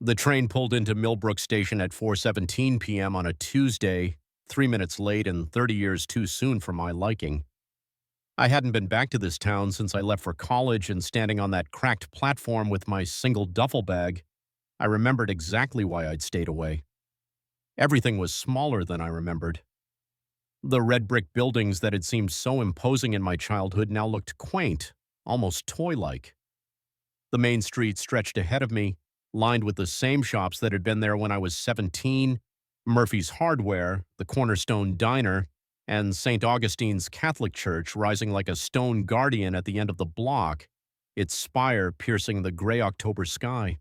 The train pulled into Millbrook Station at 4:17 p.m. on a Tuesday, 3 minutes late and 30 years too soon for my liking. I hadn't been back to this town since I left for college, and standing on that cracked platform with my single duffel bag, I remembered exactly why I'd stayed away. Everything was smaller than I remembered. The red brick buildings that had seemed so imposing in my childhood now looked quaint, almost toy-like. The main street stretched ahead of me, lined with the same shops that had been there when I was 17, Murphy's Hardware, the Cornerstone Diner, and St. Augustine's Catholic Church rising like a stone guardian at the end of the block, its spire piercing the gray October sky.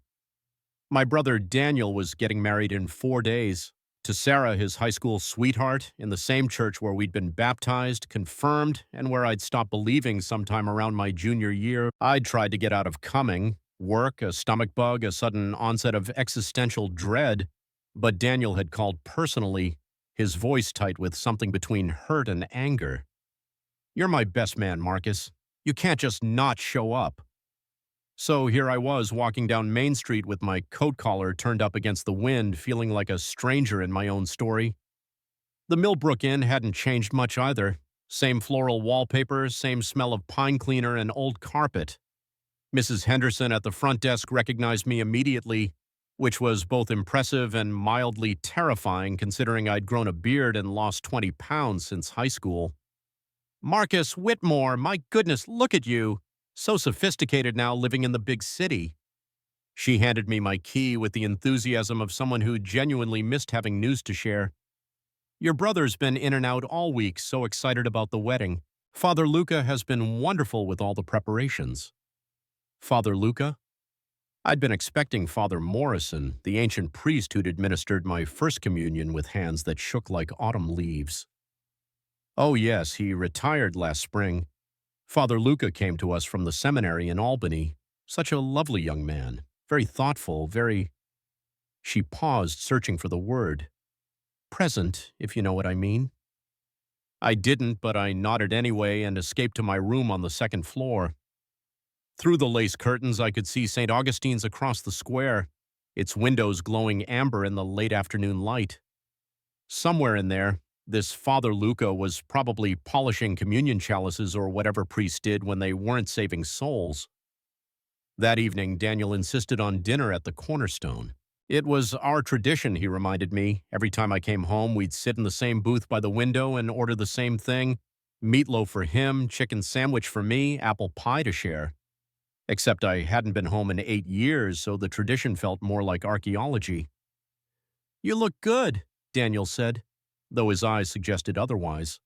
My brother Daniel was getting married in 4 days, to Sarah, his high school sweetheart, in the same church where we'd been baptized, confirmed, and where I'd stopped believing sometime around my junior year. I'd tried to get out of coming, work, a stomach bug, a sudden onset of existential dread, but Daniel had called personally, his voice tight with something between hurt and anger. "You're my best man, Marcus. You can't just not show up." So here I was walking down Main Street with my coat collar turned up against the wind, feeling like a stranger in my own story. The Millbrook Inn hadn't changed much either. Same floral wallpaper, same smell of pine cleaner and old carpet. Mrs. Henderson at the front desk recognized me immediately, which was both impressive and mildly terrifying considering I'd grown a beard and lost 20 pounds since high school. "Marcus Whitmore, my goodness, look at you. So sophisticated now living in the big city." She handed me my key with the enthusiasm of someone who genuinely missed having news to share. "Your brother's been in and out all week, so excited about the wedding. Father Luca has been wonderful with all the preparations." Father Luca? I'd been expecting Father Morrison, the ancient priest who'd administered my first communion with hands that shook like autumn leaves. Oh yes, he retired last spring. Father Luca came to us from the seminary in Albany. Such a lovely young man, very thoughtful, very— She paused, searching for the word. "Present, if you know what I mean." I didn't, but I nodded anyway and escaped to my room on the second floor. Through the lace curtains, I could see St. Augustine's across the square, its windows glowing amber in the late afternoon light. Somewhere in there, this Father Luca was probably polishing communion chalices or whatever priests did when they weren't saving souls. That evening, Daniel insisted on dinner at the Cornerstone. It was our tradition, he reminded me. Every time I came home, we'd sit in the same booth by the window and order the same thing: meatloaf for him, chicken sandwich for me, apple pie to share. Except I hadn't been home in 8 years, so the tradition felt more like archaeology. "You look good," Daniel said, though his eyes suggested otherwise.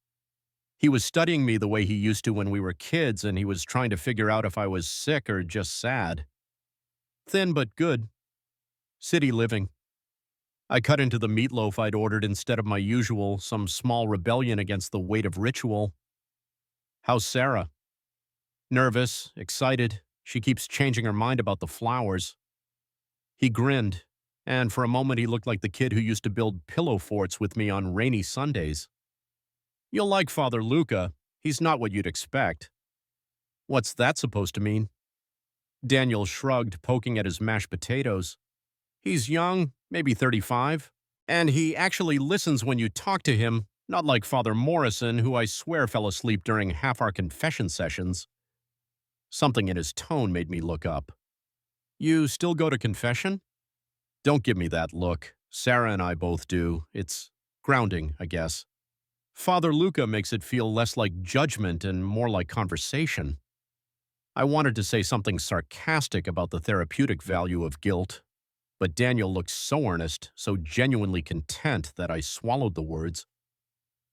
He was studying me the way he used to when we were kids, and he was trying to figure out if I was sick or just sad. "Thin but good. City living." I cut into the meatloaf I'd ordered instead of my usual, some small rebellion against the weight of ritual. "How's Sarah?" "Nervous, excited. She keeps changing her mind about the flowers." He grinned, and for a moment he looked like the kid who used to build pillow forts with me on rainy Sundays. "You'll like Father Luca. He's not what you'd expect." "What's that supposed to mean?" Daniel shrugged, poking at his mashed potatoes. "He's young, maybe 35, and he actually listens when you talk to him, not like Father Morrison, who I swear fell asleep during half our confession sessions." Something in his tone made me look up. "You still go to confession?" "Don't give me that look. Sarah and I both do. It's grounding, I guess. Father Luca makes it feel less like judgment and more like conversation." I wanted to say something sarcastic about the therapeutic value of guilt, but Daniel looked so earnest, so genuinely content that I swallowed the words.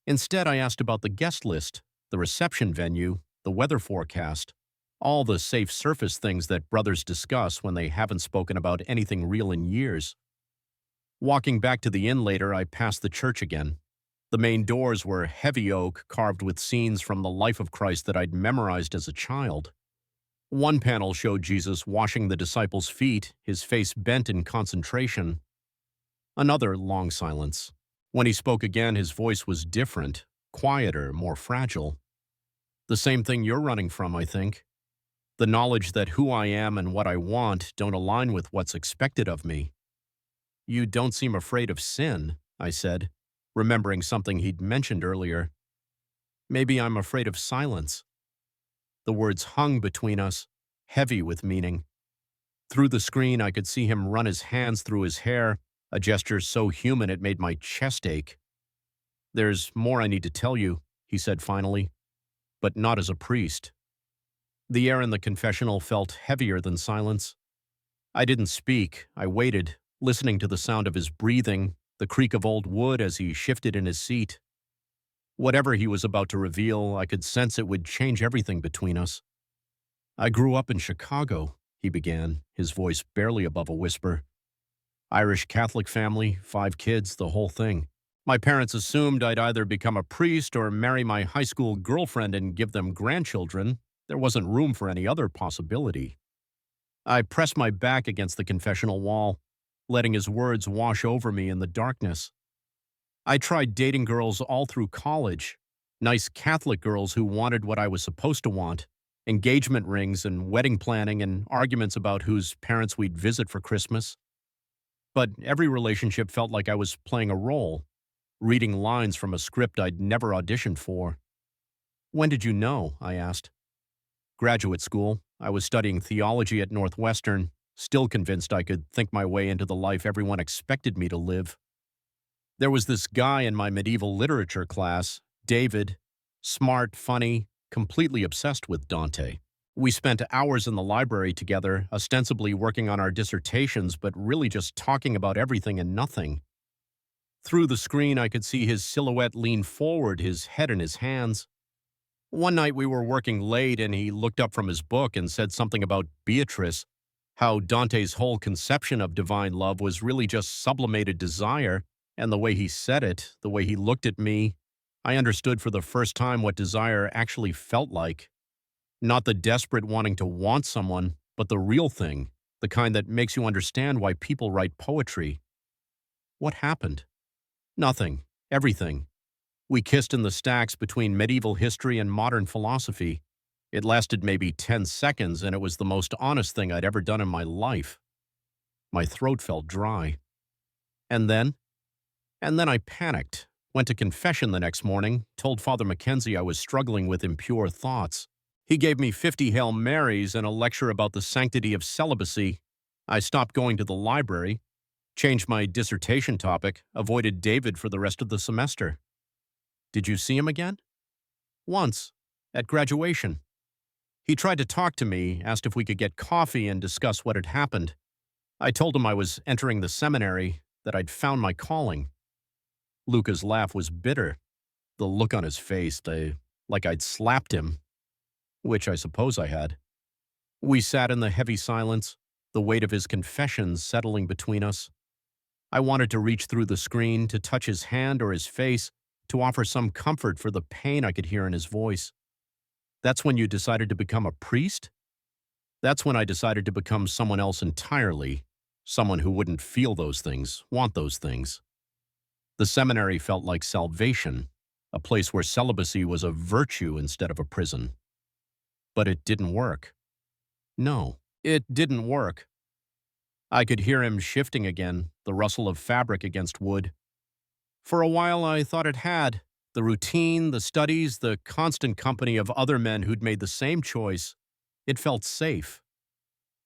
Instead, I asked about the guest list, the reception venue, the weather forecast, all the safe surface things that brothers discuss when they haven't spoken about anything real in years. Walking back to the inn later, I passed the church again. The main doors were heavy oak, carved with scenes from the life of Christ that I'd memorized as a child. One panel showed Jesus washing the disciples' feet, his face bent in concentration. Another, long silence. When he spoke again, his voice was different, quieter, more fragile. The same thing you're running from, I think. The knowledge that who I am and what I want don't align with what's expected of me. You don't seem afraid of sin, I said, remembering something he'd mentioned earlier. Maybe I'm afraid of silence. The words hung between us, heavy with meaning. Through the screen, I could see him run his hands through his hair, a gesture so human it made my chest ache. There's more I need to tell you, he said finally, but not as a priest. The air in the confessional felt heavier than silence. I didn't speak. I waited, listening to the sound of his breathing, the creak of old wood as he shifted in his seat. Whatever he was about to reveal, I could sense it would change everything between us. I grew up in Chicago, he began, his voice barely above a whisper. Irish Catholic family, 5 kids, the whole thing. My parents assumed I'd either become a priest or marry my high school girlfriend and give them grandchildren. There wasn't room for any other possibility. I pressed my back against the confessional wall, letting his words wash over me in the darkness. I tried dating girls all through college, nice Catholic girls who wanted what I was supposed to want, engagement rings and wedding planning and arguments about whose parents we'd visit for Christmas. But every relationship felt like I was playing a role, reading lines from a script I'd never auditioned for. When did you know? I asked. Graduate school. I was studying theology at Northwestern, still convinced I could think my way into the life everyone expected me to live. There was this guy in my medieval literature class, David, smart, funny, completely obsessed with Dante. We spent hours in the library together, ostensibly working on our dissertations, but really just talking about everything and nothing. Through the screen, I could see his silhouette lean forward, his head in his hands. One night we were working late and he looked up from his book and said something about Beatrice, how Dante's whole conception of divine love was really just sublimated desire, and the way he said it, the way he looked at me, I understood for the first time what desire actually felt like. Not the desperate wanting to want someone, but the real thing, the kind that makes you understand why people write poetry. What happened? Nothing. Everything. We kissed in the stacks between medieval history and modern philosophy. It lasted maybe 10 seconds, and it was the most honest thing I'd ever done in my life. My throat felt dry. And then I panicked, went to confession the next morning, told Father Mackenzie I was struggling with impure thoughts. He gave me 50 Hail Marys and a lecture about the sanctity of celibacy. I stopped going to the library, changed my dissertation topic, avoided David for the rest of the semester. Did you see him again? Once, at graduation. He tried to talk to me, asked if we could get coffee and discuss what had happened. I told him I was entering the seminary, that I'd found my calling. Luca's laugh was bitter. The look on his face, like I'd slapped him, which I suppose I had. We sat in the heavy silence, the weight of his confessions settling between us. I wanted to reach through the screen, to touch his hand or his face, to offer some comfort for the pain I could hear in his voice. That's when you decided to become a priest? That's when I decided to become someone else entirely, someone who wouldn't feel those things, want those things. The seminary felt like salvation, a place where celibacy was a virtue instead of a prison. But it didn't work. No, it didn't work. I could hear him shifting again, the rustle of fabric against wood. For a while I thought it had. The routine, the studies, the constant company of other men who'd made the same choice. It felt safe.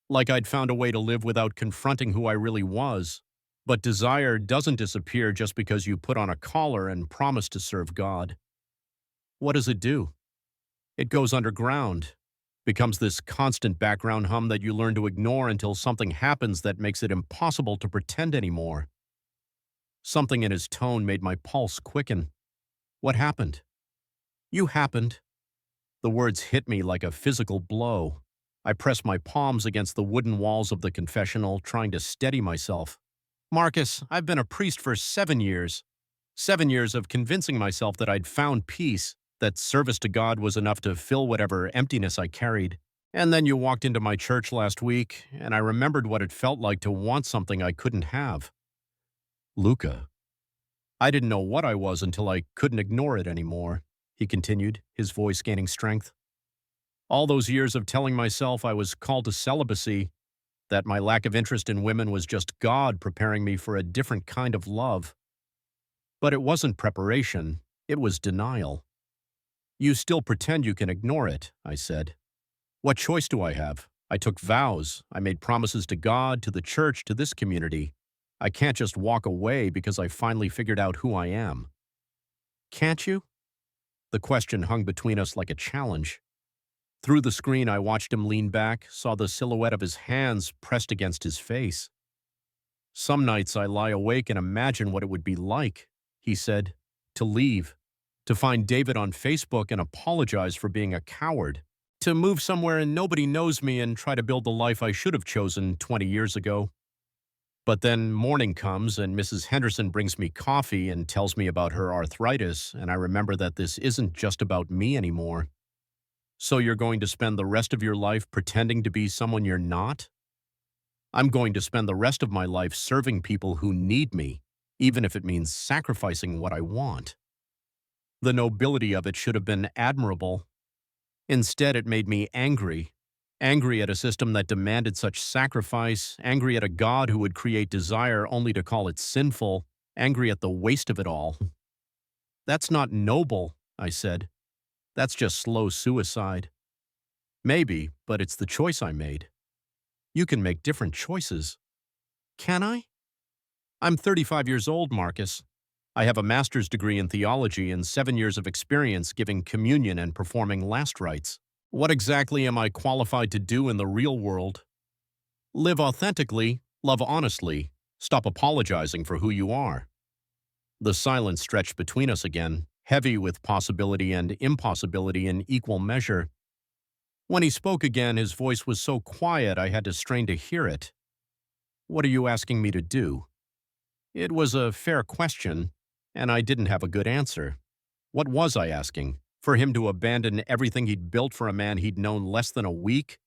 Like I'd found a way to live without confronting who I really was. But desire doesn't disappear just because you put on a collar and promise to serve God. What does it do? It goes underground, becomes this constant background hum that you learn to ignore until something happens that makes it impossible to pretend anymore. Something in his tone made my pulse quicken. What happened? You happened. The words hit me like a physical blow. I pressed my palms against the wooden walls of the confessional, trying to steady myself. Marcus, I've been a priest for 7 years. 7 years of convincing myself that I'd found peace, that service to God was enough to fill whatever emptiness I carried. And then you walked into my church last week, and I remembered what it felt like to want something I couldn't have. Luca. I didn't know what I was until I couldn't ignore it anymore, he continued, his voice gaining strength. All those years of telling myself I was called to celibacy, that my lack of interest in women was just God preparing me for a different kind of love. But it wasn't preparation, it was denial. You still pretend you can ignore it, I said. What choice do I have? I took vows. I made promises to God, to the church, to this community. I can't just walk away because I finally figured out who I am. Can't you? The question hung between us like a challenge. Through the screen, I watched him lean back, saw the silhouette of his hands pressed against his face. Some nights I lie awake and imagine what it would be like, he said, to leave, to find David on Facebook and apologize for being a coward, to move somewhere and nobody knows me and try to build the life I should have chosen 20 years ago. But then morning comes and Mrs. Henderson brings me coffee and tells me about her arthritis, and I remember that this isn't just about me anymore. So you're going to spend the rest of your life pretending to be someone you're not? I'm going to spend the rest of my life serving people who need me, even if it means sacrificing what I want. The nobility of it should have been admirable. Instead, it made me angry. Angry at a system that demanded such sacrifice, angry at a God who would create desire only to call it sinful, angry at the waste of it all. That's not noble, I said. That's just slow suicide. Maybe, but it's the choice I made. You can make different choices. Can I? I'm 35 years old, Marcus. I have a master's degree in theology and 7 years of experience giving communion and performing last rites. What exactly am I qualified to do in the real world? Live authentically, love honestly, stop apologizing for who you are. The silence stretched between us again, heavy with possibility and impossibility in equal measure. When he spoke again, his voice was so quiet I had to strain to hear it. What are you asking me to do? It was a fair question, and I didn't have a good answer. What was I asking? For him to abandon everything he'd built for a man he'd known less than a week?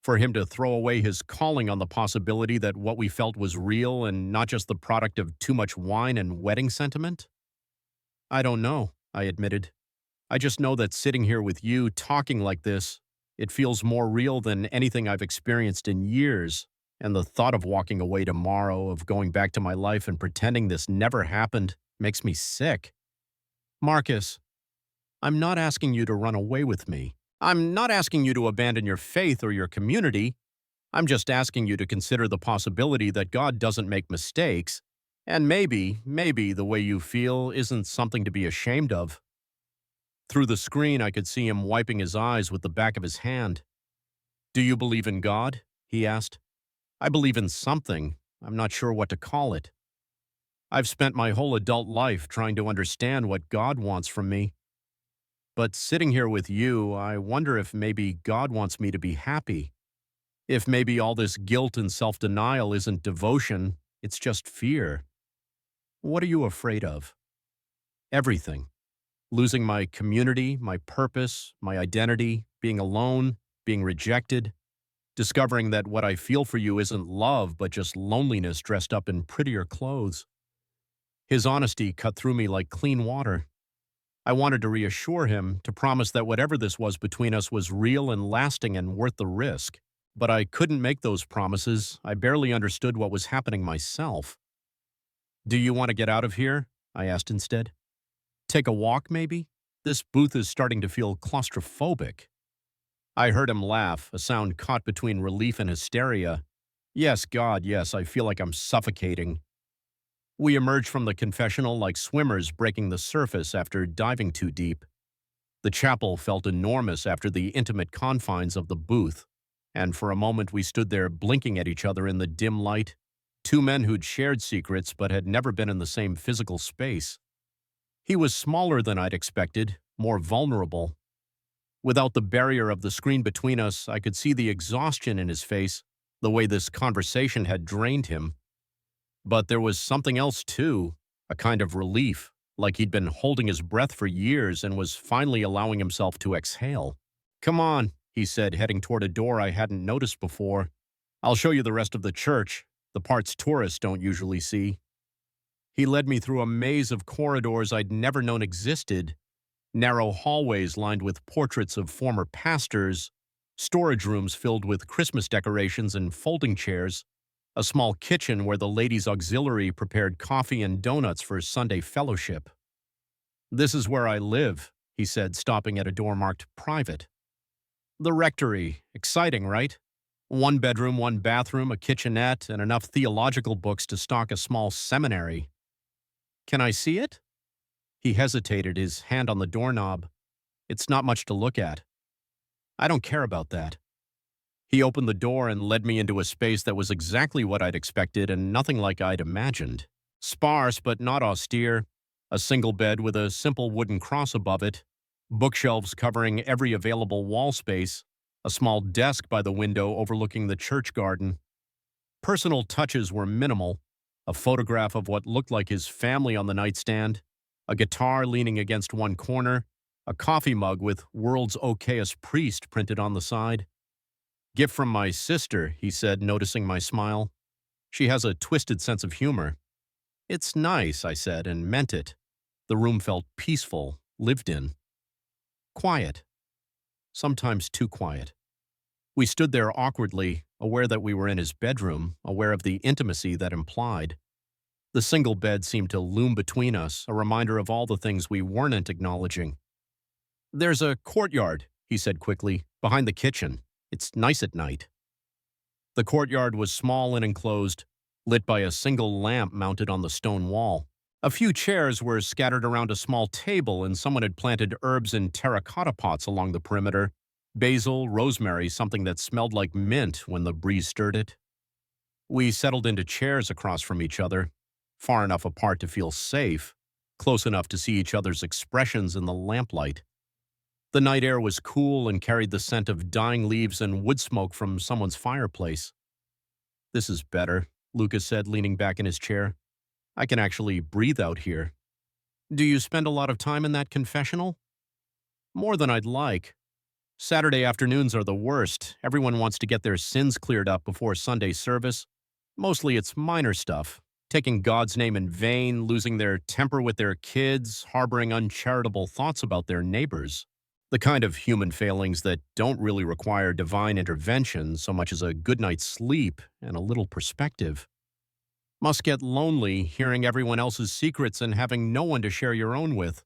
For him to throw away his calling on the possibility that what we felt was real and not just the product of too much wine and wedding sentiment? I don't know, I admitted. I just know that sitting here with you, talking like this, it feels more real than anything I've experienced in years, and the thought of walking away tomorrow, of going back to my life and pretending this never happened, makes me sick. Marcus, I'm not asking you to run away with me. I'm not asking you to abandon your faith or your community. I'm just asking you to consider the possibility that God doesn't make mistakes, and maybe the way you feel isn't something to be ashamed of. Through the screen, I could see him wiping his eyes with the back of his hand. Do you believe in God? He asked. I believe in something. I'm not sure what to call it. I've spent my whole adult life trying to understand what God wants from me. But sitting here with you, I wonder if maybe God wants me to be happy. If maybe all this guilt and self-denial isn't devotion, it's just fear. What are you afraid of? Everything. Losing my community, my purpose, my identity, being alone, being rejected, discovering that what I feel for you isn't love but just loneliness dressed up in prettier clothes. His honesty cut through me like clean water. I wanted to reassure him, to promise that whatever this was between us was real and lasting and worth the risk. But I couldn't make those promises. I barely understood what was happening myself. Do you want to get out of here? I asked instead. Take a walk, maybe? This booth is starting to feel claustrophobic. I heard him laugh, a sound caught between relief and hysteria. Yes, God, yes, I feel like I'm suffocating. We emerged from the confessional like swimmers breaking the surface after diving too deep. The chapel felt enormous after the intimate confines of the booth, and for a moment we stood there blinking at each other in the dim light, two men who'd shared secrets but had never been in the same physical space. He was smaller than I'd expected, more vulnerable. Without the barrier of the screen between us, I could see the exhaustion in his face, the way this conversation had drained him. But there was something else too, a kind of relief, like he'd been holding his breath for years and was finally allowing himself to exhale. Come on, he said, heading toward a door I hadn't noticed before. I'll show you the rest of the church, the parts tourists don't usually see. He led me through a maze of corridors I'd never known existed, narrow hallways lined with portraits of former pastors, Storage rooms filled with Christmas decorations and folding chairs, a small kitchen where the ladies' auxiliary prepared coffee and donuts for Sunday fellowship. "This is where I live," he said, stopping at a door marked private. "The rectory. Exciting, right? One bedroom, one bathroom, a kitchenette, and enough theological books to stock a small seminary. Can I see it?" He hesitated, his hand on the doorknob. "It's not much to look at." "I don't care about that." He opened the door and led me into a space that was exactly what I'd expected and nothing like I'd imagined. Sparse but not austere, a single bed with a simple wooden cross above it, bookshelves covering every available wall space, a small desk by the window overlooking the church garden. Personal touches were minimal, a photograph of what looked like his family on the nightstand, a guitar leaning against one corner, a coffee mug with "World's Okayest Priest" printed on the side. "Gift from my sister," he said, noticing my smile. "She has a twisted sense of humor." "It's nice," I said, and meant it. The room felt peaceful, lived in. Quiet. Sometimes too quiet. We stood there awkwardly, aware that we were in his bedroom, aware of the intimacy that implied. The single bed seemed to loom between us, a reminder of all the things we weren't acknowledging. "There's a courtyard," he said quickly, "behind the kitchen. It's nice at night." The courtyard was small and enclosed, lit by a single lamp mounted on the stone wall. A few chairs were scattered around a small table, and someone had planted herbs in terracotta pots along the perimeter. Basil, rosemary, something that smelled like mint when the breeze stirred it. We settled into chairs across from each other, far enough apart to feel safe, close enough to see each other's expressions in the lamplight. The night air was cool and carried the scent of dying leaves and wood smoke from someone's fireplace. "This is better," Lucas said, leaning back in his chair. "I can actually breathe out here." "Do you spend a lot of time in that confessional?" "More than I'd like. Saturday afternoons are the worst. Everyone wants to get their sins cleared up before Sunday service. Mostly it's minor stuff. Taking God's name in vain, losing their temper with their kids, harboring uncharitable thoughts about their neighbors. The kind of human failings that don't really require divine intervention so much as a good night's sleep and a little perspective. Must get lonely hearing everyone else's secrets and having no one to share your own with.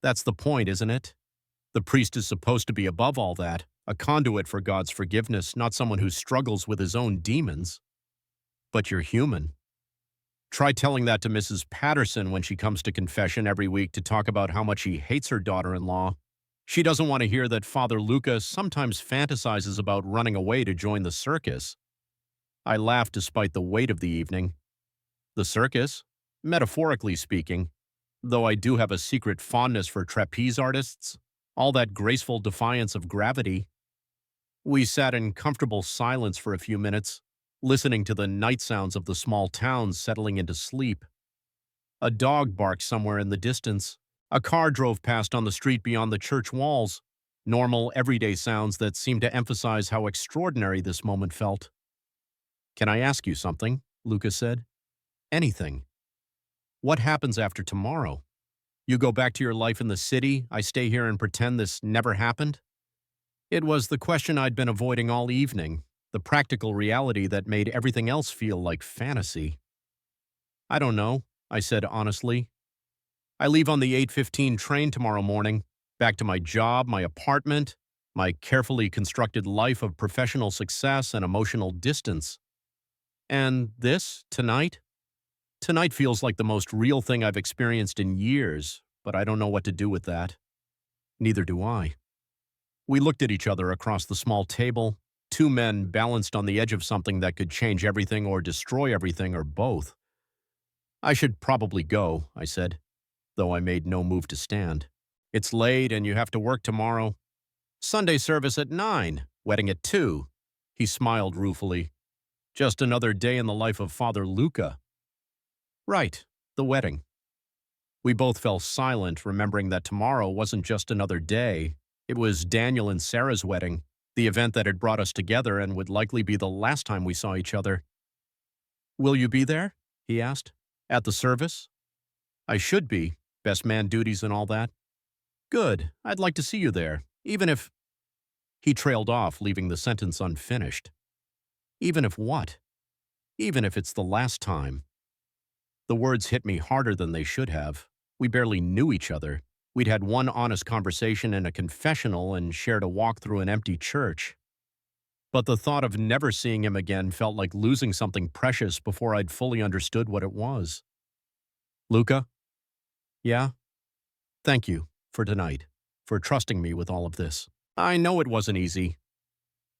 That's the point, isn't it? The priest is supposed to be above all that, a conduit for God's forgiveness, not someone who struggles with his own demons. But you're human. Try telling that to Mrs. Patterson when she comes to confession every week to talk about how much she hates her daughter-in-law. She doesn't want to hear that Father Lucas sometimes fantasizes about running away to join the circus. I laughed despite the weight of the evening. The circus? Metaphorically speaking, though I do have a secret fondness for trapeze artists, all that graceful defiance of gravity. We sat in comfortable silence for a few minutes, listening to the night sounds of the small towns settling into sleep. A dog barked somewhere in the distance. A car drove past on the street beyond the church walls. Normal, everyday sounds that seemed to emphasize how extraordinary this moment felt. "Can I ask you something?" Lucas said. "Anything. What happens after tomorrow? You go back to your life in the city, I stay here and pretend this never happened?" It was the question I'd been avoiding all evening, the practical reality that made everything else feel like fantasy. "I don't know," I said honestly. "I leave on the 8:15 train tomorrow morning, back to my job, my apartment, my carefully constructed life of professional success and emotional distance. And this, tonight? Tonight feels like the most real thing I've experienced in years, but I don't know what to do with that." Neither do I. We looked at each other across the small table, two men balanced on the edge of something that could change everything or destroy everything or both. "I should probably go," I said, though I made no move to stand. "It's late and you have to work tomorrow." "Sunday service at 9, wedding at 2. He smiled ruefully. "Just another day in the life of Father Luca." "Right, the wedding." We both fell silent, remembering that tomorrow wasn't just another day. It was Daniel and Sarah's wedding, the event that had brought us together and would likely be the last time we saw each other. "Will you be there?" he asked. "At the service?" "I should be. Best man duties and all that." "Good. I'd like to see you there, even if—" He trailed off, leaving the sentence unfinished. Even if what? Even if it's the last time. The words hit me harder than they should have. We barely knew each other. We'd had one honest conversation in a confessional and shared a walk through an empty church. But the thought of never seeing him again felt like losing something precious before I'd fully understood what it was. Luca? Yeah? Thank you for tonight, for trusting me with all of this. I know it wasn't easy.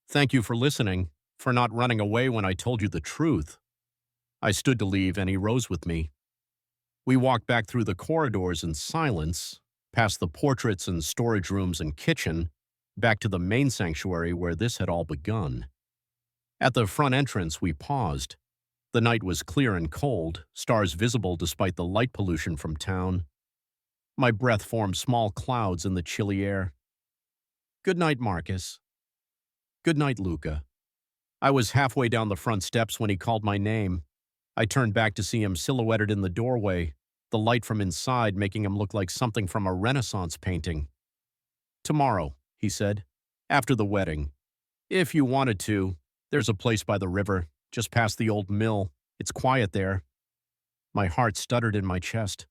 Thank you for listening, for not running away when I told you the truth. I stood to leave and he rose with me. We walked back through the corridors in silence, past the portraits and storage rooms and kitchen, back to the main sanctuary where this had all begun. At the front entrance, we paused. The night was clear and cold, stars visible despite the light pollution from town. My breath formed small clouds in the chilly air. Good night, Marcus. Good night, Luca. I was halfway down the front steps when he called my name. I turned back to see him silhouetted in the doorway, the light from inside making him look like something from a Renaissance painting. Tomorrow, he said, after the wedding. If you wanted to, there's a place by the river, just past the old mill. It's quiet there. My heart stuttered in my chest.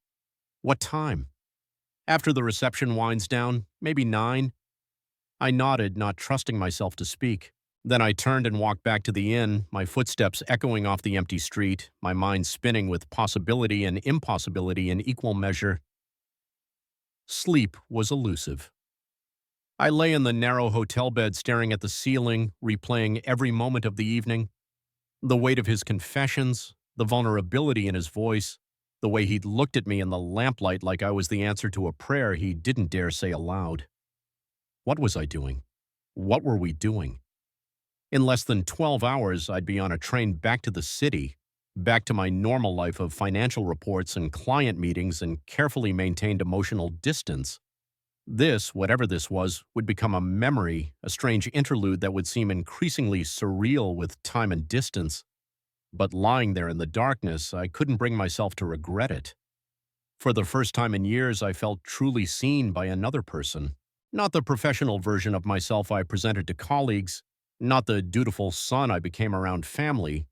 What time? After the reception winds down, maybe 9. I nodded, not trusting myself to speak. Then I turned and walked back to the inn, my footsteps echoing off the empty street, my mind spinning with possibility and impossibility in equal measure. Sleep was elusive. I lay in the narrow hotel bed staring at the ceiling, replaying every moment of the evening. The weight of his confessions, the vulnerability in his voice, the way he'd looked at me in the lamplight like I was the answer to a prayer he didn't dare say aloud. What was I doing? What were we doing? In less than 12 hours, I'd be on a train back to the city, back to my normal life of financial reports and client meetings and carefully maintained emotional distance. This, whatever this was, would become a memory, a strange interlude that would seem increasingly surreal with time and distance. But lying there in the darkness, I couldn't bring myself to regret it. For the first time in years, I felt truly seen by another person. Not the professional version of myself I presented to colleagues, not the dutiful son I became around family,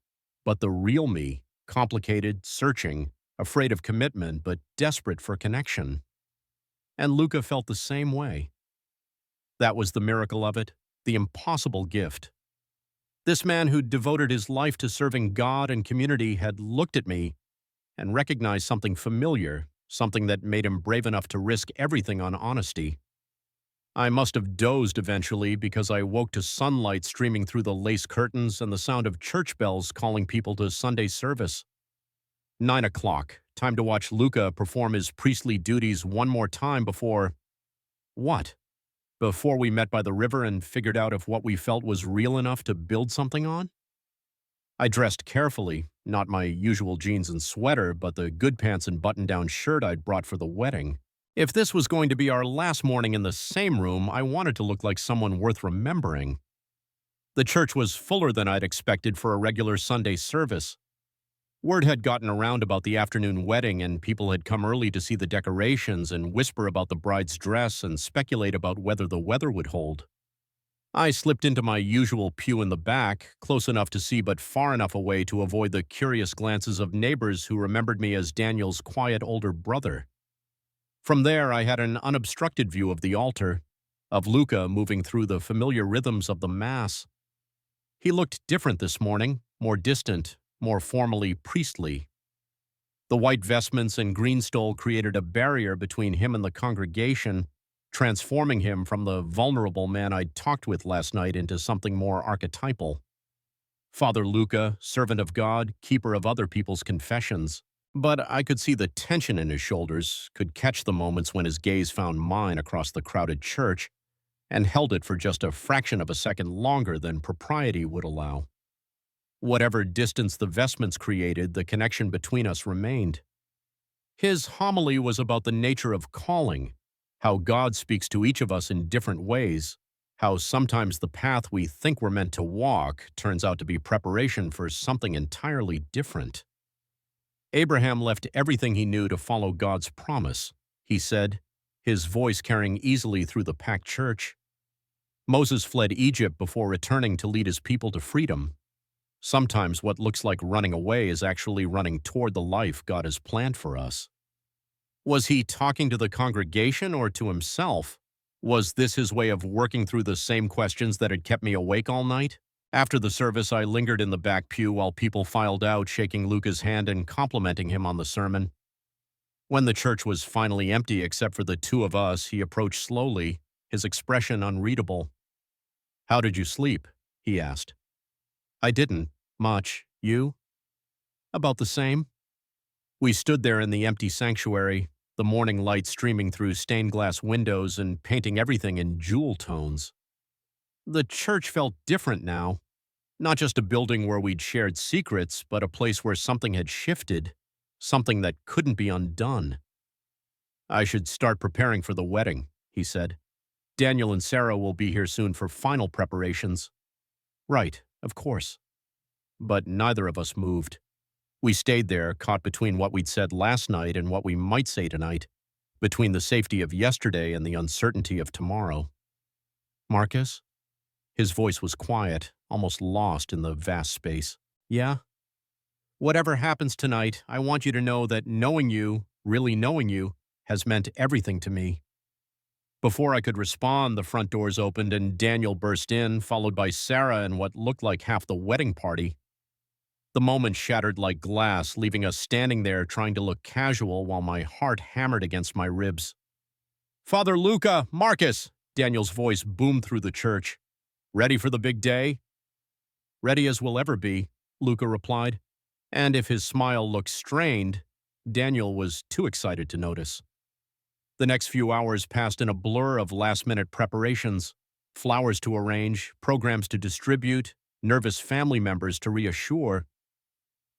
but the real me, complicated, searching, afraid of commitment, but desperate for connection. And Luca felt the same way. That was the miracle of it, the impossible gift. This man who'd devoted his life to serving God and community had looked at me and recognized something familiar, something that made him brave enough to risk everything on honesty. I must have dozed eventually because I woke to sunlight streaming through the lace curtains and the sound of church bells calling people to Sunday service. 9 o'clock, time to watch Luca perform his priestly duties one more time before… What? Before we met by the river and figured out if what we felt was real enough to build something on? I dressed carefully, not my usual jeans and sweater, but the good pants and button-down shirt I'd brought for the wedding. If this was going to be our last morning in the same room, I wanted to look like someone worth remembering. The church was fuller than I'd expected for a regular Sunday service. Word had gotten around about the afternoon wedding, and people had come early to see the decorations and whisper about the bride's dress and speculate about whether the weather would hold. I slipped into my usual pew in the back, close enough to see but far enough away to avoid the curious glances of neighbors who remembered me as Daniel's quiet older brother. From there, I had an unobstructed view of the altar, of Luca moving through the familiar rhythms of the Mass. He looked different this morning, more distant, more formally priestly. The white vestments and green stole created a barrier between him and the congregation, transforming him from the vulnerable man I'd talked with last night into something more archetypal. Father Luca, servant of God, keeper of other people's confessions. But I could see the tension in his shoulders, could catch the moments when his gaze found mine across the crowded church, and held it for just a fraction of a second longer than propriety would allow. Whatever distance the vestments created, the connection between us remained. His homily was about the nature of calling, how God speaks to each of us in different ways, how sometimes the path we think we're meant to walk turns out to be preparation for something entirely different. Abraham left everything he knew to follow God's promise, he said, his voice carrying easily through the packed church. Moses fled Egypt before returning to lead his people to freedom. Sometimes what looks like running away is actually running toward the life God has planned for us. Was he talking to the congregation or to himself? Was this his way of working through the same questions that had kept me awake all night? After the service, I lingered in the back pew while people filed out, shaking Luca's hand and complimenting him on the sermon. When the church was finally empty except for the two of us, he approached slowly, his expression unreadable. "How did you sleep?" he asked. "I didn't. Much. You?" "About the same." We stood there in the empty sanctuary, the morning light streaming through stained glass windows and painting everything in jewel tones. The church felt different now. Not just a building where we'd shared secrets, but a place where something had shifted, something that couldn't be undone. "I should start preparing for the wedding," he said. "Daniel and Sarah will be here soon for final preparations." "Right, of course." But neither of us moved. We stayed there, caught between what we'd said last night and what we might say tonight, between the safety of yesterday and the uncertainty of tomorrow. "Marcus?" His voice was quiet, almost lost in the vast space. "Yeah?" "Whatever happens tonight, I want you to know that knowing you, really knowing you, has meant everything to me." Before I could respond, the front doors opened and Daniel burst in, followed by Sarah and what looked like half the wedding party. The moment shattered like glass, leaving us standing there trying to look casual while my heart hammered against my ribs. "Father Luca, Marcus!" Daniel's voice boomed through the church. "Ready for the big day?" "Ready as we'll ever be," Luca replied. And if his smile looked strained, Daniel was too excited to notice. The next few hours passed in a blur of last-minute preparations, flowers to arrange, programs to distribute, nervous family members to reassure.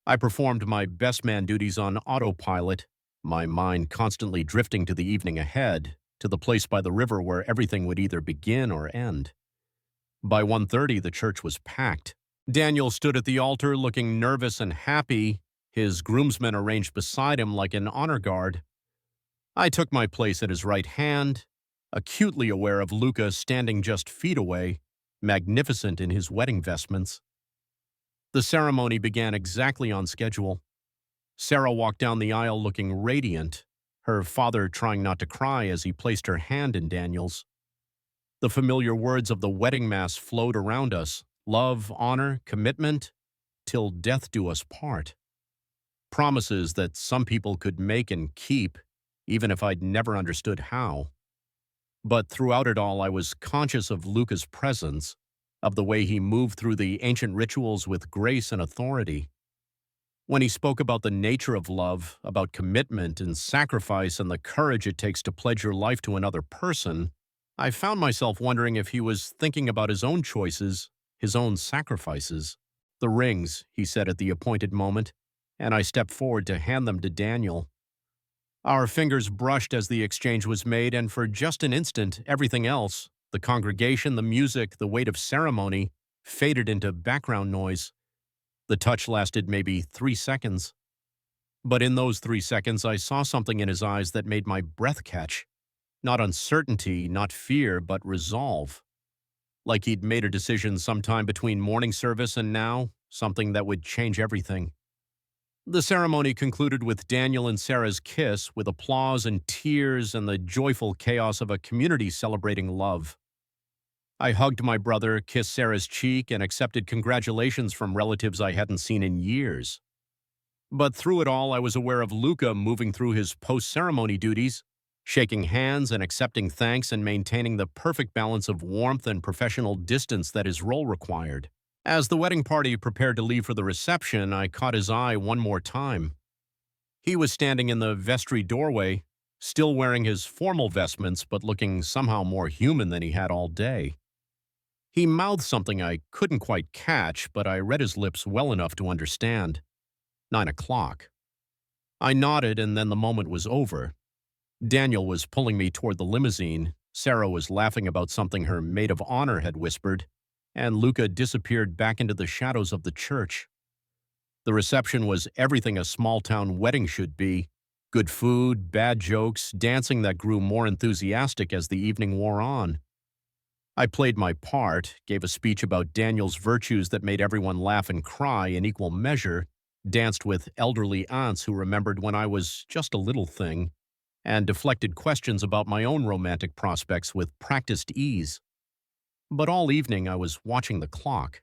I performed my best man duties on autopilot, my mind constantly drifting to the evening ahead, to the place by the river where everything would either begin or end. By 1:30, the church was packed. Daniel stood at the altar looking nervous and happy, his groomsmen arranged beside him like an honor guard. I took my place at his right hand, acutely aware of Luca standing just feet away, magnificent in his wedding vestments. The ceremony began exactly on schedule. Sarah walked down the aisle looking radiant, her father trying not to cry as he placed her hand in Daniel's. The familiar words of the wedding mass flowed around us: love, honor, commitment, till death do us part. Promises that some people could make and keep, even if I'd never understood how. But throughout it all, I was conscious of Luca's presence, of the way he moved through the ancient rituals with grace and authority. When he spoke about the nature of love, about commitment and sacrifice and the courage it takes to pledge your life to another person, I found myself wondering if he was thinking about his own choices, his own sacrifices. "The rings," he said at the appointed moment, and I stepped forward to hand them to Daniel. Our fingers brushed as the exchange was made, and for just an instant, everything else, the congregation, the music, the weight of ceremony, faded into background noise. The touch lasted maybe 3 seconds. But in those 3 seconds, I saw something in his eyes that made my breath catch. Not uncertainty, not fear, but resolve. Like he'd made a decision sometime between morning service and now, something that would change everything. The ceremony concluded with Daniel and Sarah's kiss, with applause and tears and the joyful chaos of a community celebrating love. I hugged my brother, kissed Sarah's cheek, and accepted congratulations from relatives I hadn't seen in years. But through it all, I was aware of Luca moving through his post-ceremony duties, shaking hands and accepting thanks and maintaining the perfect balance of warmth and professional distance that his role required. As the wedding party prepared to leave for the reception, I caught his eye one more time. He was standing in the vestry doorway, still wearing his formal vestments but looking somehow more human than he had all day. He mouthed something I couldn't quite catch, but I read his lips well enough to understand. 9 o'clock. I nodded, and then the moment was over. Daniel was pulling me toward the limousine, Sarah was laughing about something her maid of honor had whispered, and Luca disappeared back into the shadows of the church. The reception was everything a small-town wedding should be: good food, bad jokes, dancing that grew more enthusiastic as the evening wore on. I played my part, gave a speech about Daniel's virtues that made everyone laugh and cry in equal measure, danced with elderly aunts who remembered when I was just a little thing, and deflected questions about my own romantic prospects with practiced ease. But all evening I was watching the clock.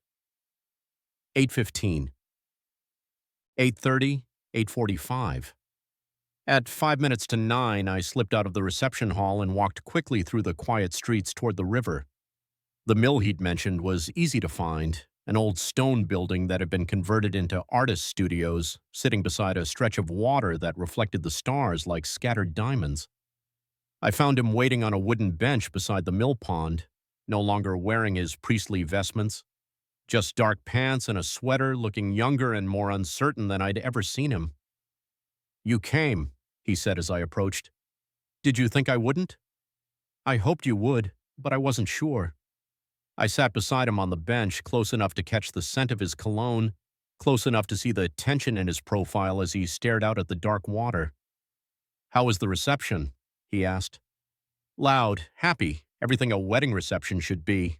8:15, 8:30, 8:45. At 5 minutes to 9, I slipped out of the reception hall and walked quickly through the quiet streets toward the river. The mill he'd mentioned was easy to find, an old stone building that had been converted into artist studios, sitting beside a stretch of water that reflected the stars like scattered diamonds. I found him waiting on a wooden bench beside the mill pond, no longer wearing his priestly vestments, just dark pants and a sweater, looking younger and more uncertain than I'd ever seen him. "You came," he said as I approached. "Did you think I wouldn't?" "I hoped you would, but I wasn't sure." I sat beside him on the bench, close enough to catch the scent of his cologne, close enough to see the tension in his profile as he stared out at the dark water. "How was the reception?" he asked. "Loud, happy, everything a wedding reception should be."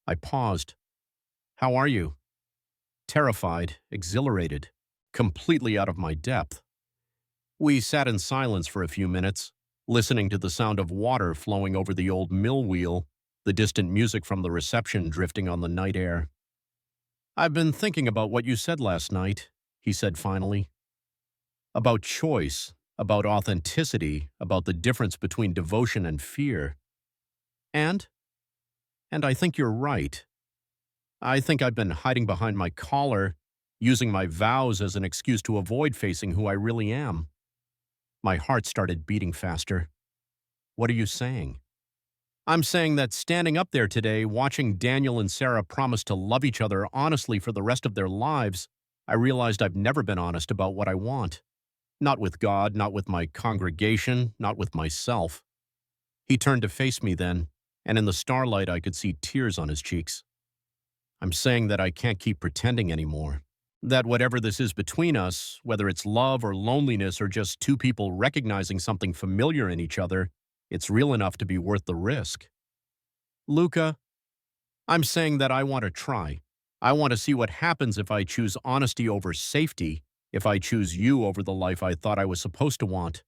I paused. "How are you?" "Terrified, exhilarated, completely out of my depth." We sat in silence for a few minutes, listening to the sound of water flowing over the old mill wheel, the distant music from the reception drifting on the night air. "I've been thinking about what you said last night," he said finally. "About choice, about authenticity, about the difference between devotion and fear. And? And I think you're right. I think I've been hiding behind my collar, using my vows as an excuse to avoid facing who I really am." My heart started beating faster. "What are you saying?" "I'm saying that standing up there today, watching Daniel and Sarah promise to love each other honestly for the rest of their lives, I realized I've never been honest about what I want. Not with God, not with my congregation, not with myself." He turned to face me then, and in the starlight I could see tears on his cheeks. "I'm saying that I can't keep pretending anymore. That whatever this is between us, whether it's love or loneliness or just two people recognizing something familiar in each other, it's real enough to be worth the risk." "Luca, I'm saying that I want to try. I want to see what happens if I choose honesty over safety, if I choose you over the life I thought I was supposed to want."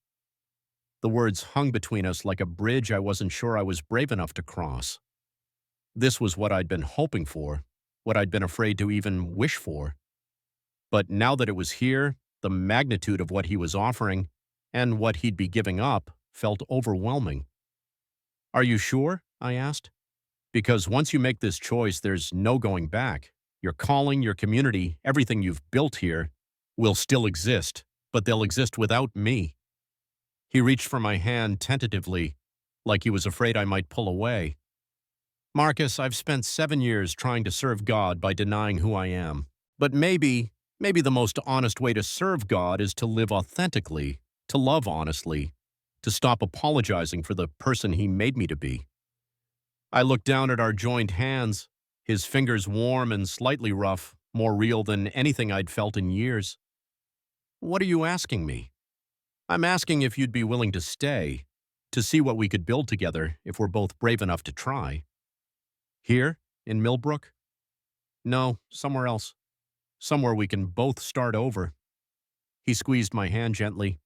The words hung between us like a bridge I wasn't sure I was brave enough to cross. This was what I'd been hoping for, what I'd been afraid to even wish for. But now that it was here, the magnitude of what he was offering, and what he'd be giving up, felt overwhelming. "Are you sure?" I asked. "Because once you make this choice, there's no going back. Your calling, your community, everything you've built here will still exist, but they'll exist without me." He reached for my hand tentatively, like he was afraid I might pull away. "Marcus, I've spent 7 years trying to serve God by denying who I am. But maybe the most honest way to serve God is to live authentically, to love honestly, to stop apologizing for the person he made me to be." I looked down at our joined hands, his fingers warm and slightly rough, more real than anything I'd felt in years. "What are you asking me?" "I'm asking if you'd be willing to stay, to see what we could build together if we're both brave enough to try." "Here? In Millbrook?" "No, somewhere else. Somewhere we can both start over." He squeezed my hand gently.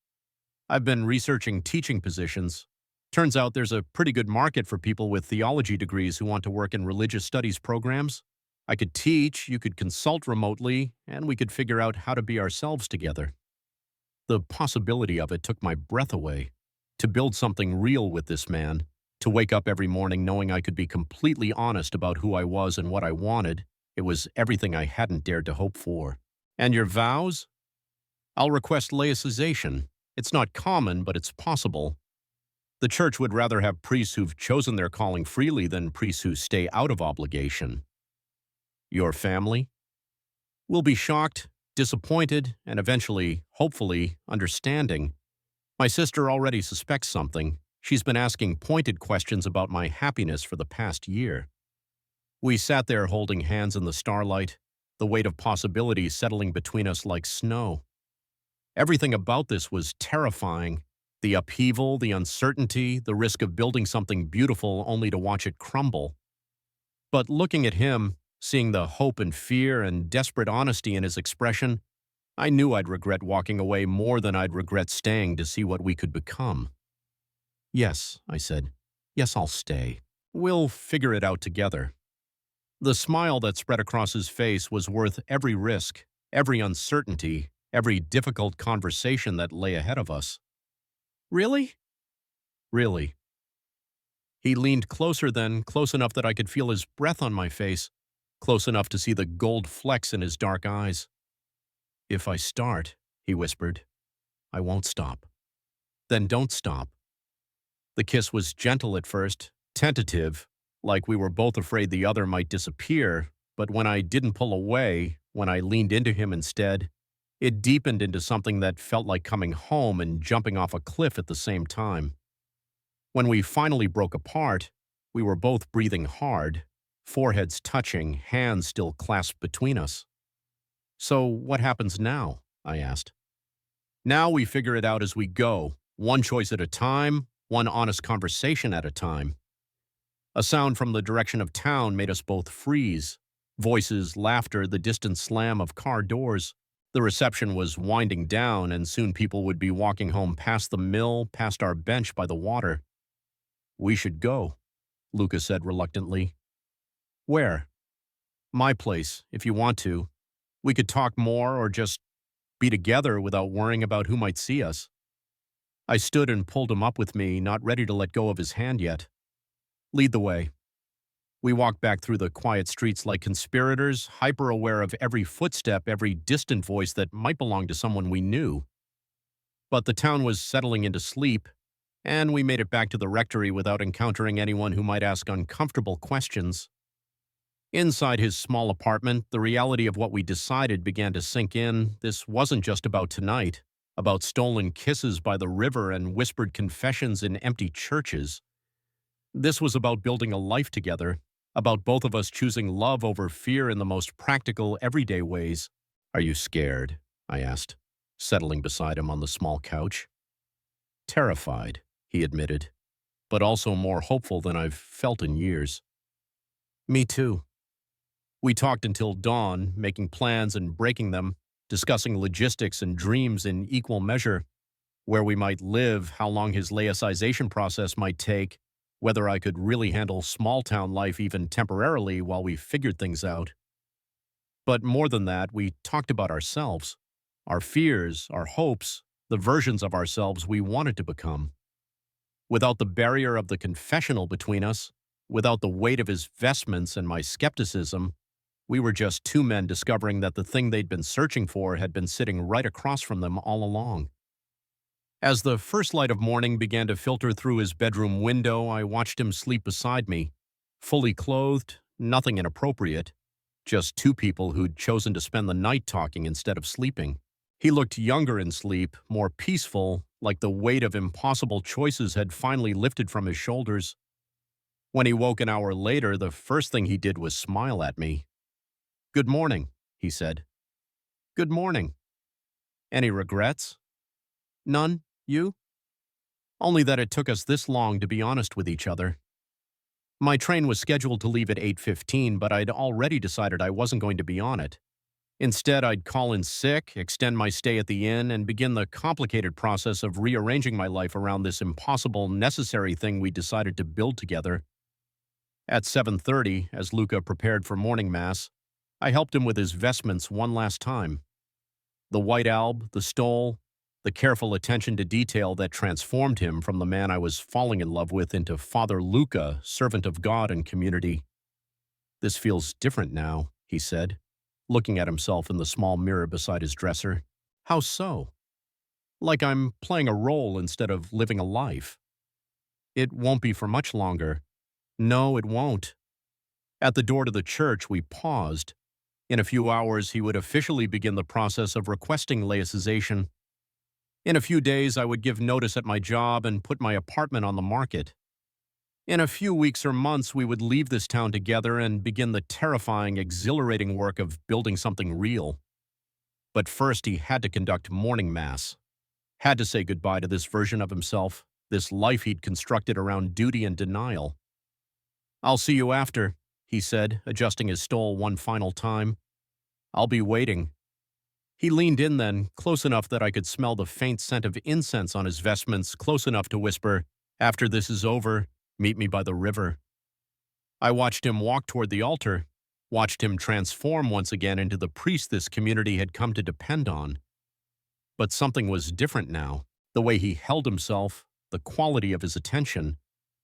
"I've been researching teaching positions. Turns out there's a pretty good market for people with theology degrees who want to work in religious studies programs. I could teach, you could consult remotely, and we could figure out how to be ourselves together." The possibility of it took my breath away. To build something real with this man, to wake up every morning knowing I could be completely honest about who I was and what I wanted, it was everything I hadn't dared to hope for. "And your vows?" "I'll request laicization. It's not common, but it's possible. The church would rather have priests who've chosen their calling freely than priests who stay out of obligation." "Your family?" "Will be shocked, disappointed, and eventually, hopefully, understanding. My sister already suspects something. She's been asking pointed questions about my happiness for the past year." We sat there holding hands in the starlight, the weight of possibility settling between us like snow. Everything about this was terrifying. The upheaval, the uncertainty, the risk of building something beautiful only to watch it crumble. But looking at him, seeing the hope and fear and desperate honesty in his expression, I knew I'd regret walking away more than I'd regret staying to see what we could become. Yes, I said. Yes, I'll stay. We'll figure it out together. The smile that spread across his face was worth every risk, every uncertainty, every difficult conversation that lay ahead of us. Really? Really. He leaned closer then, close enough that I could feel his breath on my face, close enough to see the gold flecks in his dark eyes. If I start, he whispered, I won't stop. Then don't stop. The kiss was gentle at first, tentative, like we were both afraid the other might disappear, but when I didn't pull away, when I leaned into him instead, it deepened into something that felt like coming home and jumping off a cliff at the same time. When we finally broke apart, we were both breathing hard, foreheads touching, hands still clasped between us. So what happens now? I asked. Now we figure it out as we go, one choice at a time, one honest conversation at a time. A sound from the direction of town made us both freeze. Voices, laughter, the distant slam of car doors. The reception was winding down, and soon people would be walking home past the mill, past our bench by the water. We should go, Luca said reluctantly. Where? My place, if you want to. We could talk more or just be together without worrying about who might see us. I stood and pulled him up with me, not ready to let go of his hand yet. Lead the way. We walked back through the quiet streets like conspirators, hyper-aware of every footstep, every distant voice that might belong to someone we knew. But the town was settling into sleep, and we made it back to the rectory without encountering anyone who might ask uncomfortable questions. Inside his small apartment, the reality of what we decided began to sink in. This wasn't just about tonight, about stolen kisses by the river and whispered confessions in empty churches. This was about building a life together, about both of us choosing love over fear in the most practical, everyday ways. Are you scared? I asked, settling beside him on the small couch. Terrified, he admitted, but also more hopeful than I've felt in years. Me too. We talked until dawn, making plans and breaking them, discussing logistics and dreams in equal measure, where we might live, how long his laicization process might take, whether I could really handle small-town life even temporarily while we figured things out. But more than that, we talked about ourselves, our fears, our hopes, the versions of ourselves we wanted to become. Without the barrier of the confessional between us, without the weight of his vestments and my skepticism, we were just two men discovering that the thing they'd been searching for had been sitting right across from them all along. As the first light of morning began to filter through his bedroom window, I watched him sleep beside me, fully clothed, nothing inappropriate, just two people who'd chosen to spend the night talking instead of sleeping. He looked younger in sleep, more peaceful, like the weight of impossible choices had finally lifted from his shoulders. When he woke an hour later, the first thing he did was smile at me. Good morning, he said. Good morning. Any regrets? None, you? Only that it took us this long to be honest with each other. My train was scheduled to leave at 8:15, but I'd already decided I wasn't going to be on it. Instead, I'd call in sick, extend my stay at the inn, and begin the complicated process of rearranging my life around this impossible, necessary thing we decided to build together. At 7:30, as Luca prepared for morning mass, I helped him with his vestments one last time. The white alb, the stole, the careful attention to detail that transformed him from the man I was falling in love with into Father Luca, servant of God and community. This feels different now, he said, looking at himself in the small mirror beside his dresser. How so? Like I'm playing a role instead of living a life. It won't be for much longer. No, it won't. At the door to the church, we paused. In a few hours, he would officially begin the process of requesting laicization. In a few days, I would give notice at my job and put my apartment on the market. In a few weeks or months, we would leave this town together and begin the terrifying, exhilarating work of building something real. But first, he had to conduct morning mass. Had to say goodbye to this version of himself, this life he'd constructed around duty and denial. I'll see you after, he said, adjusting his stole one final time. "I'll be waiting." He leaned in then, close enough that I could smell the faint scent of incense on his vestments, close enough to whisper, "After this is over, meet me by the river." I watched him walk toward the altar, watched him transform once again into the priest this community had come to depend on. But something was different now. The way he held himself, the quality of his attention,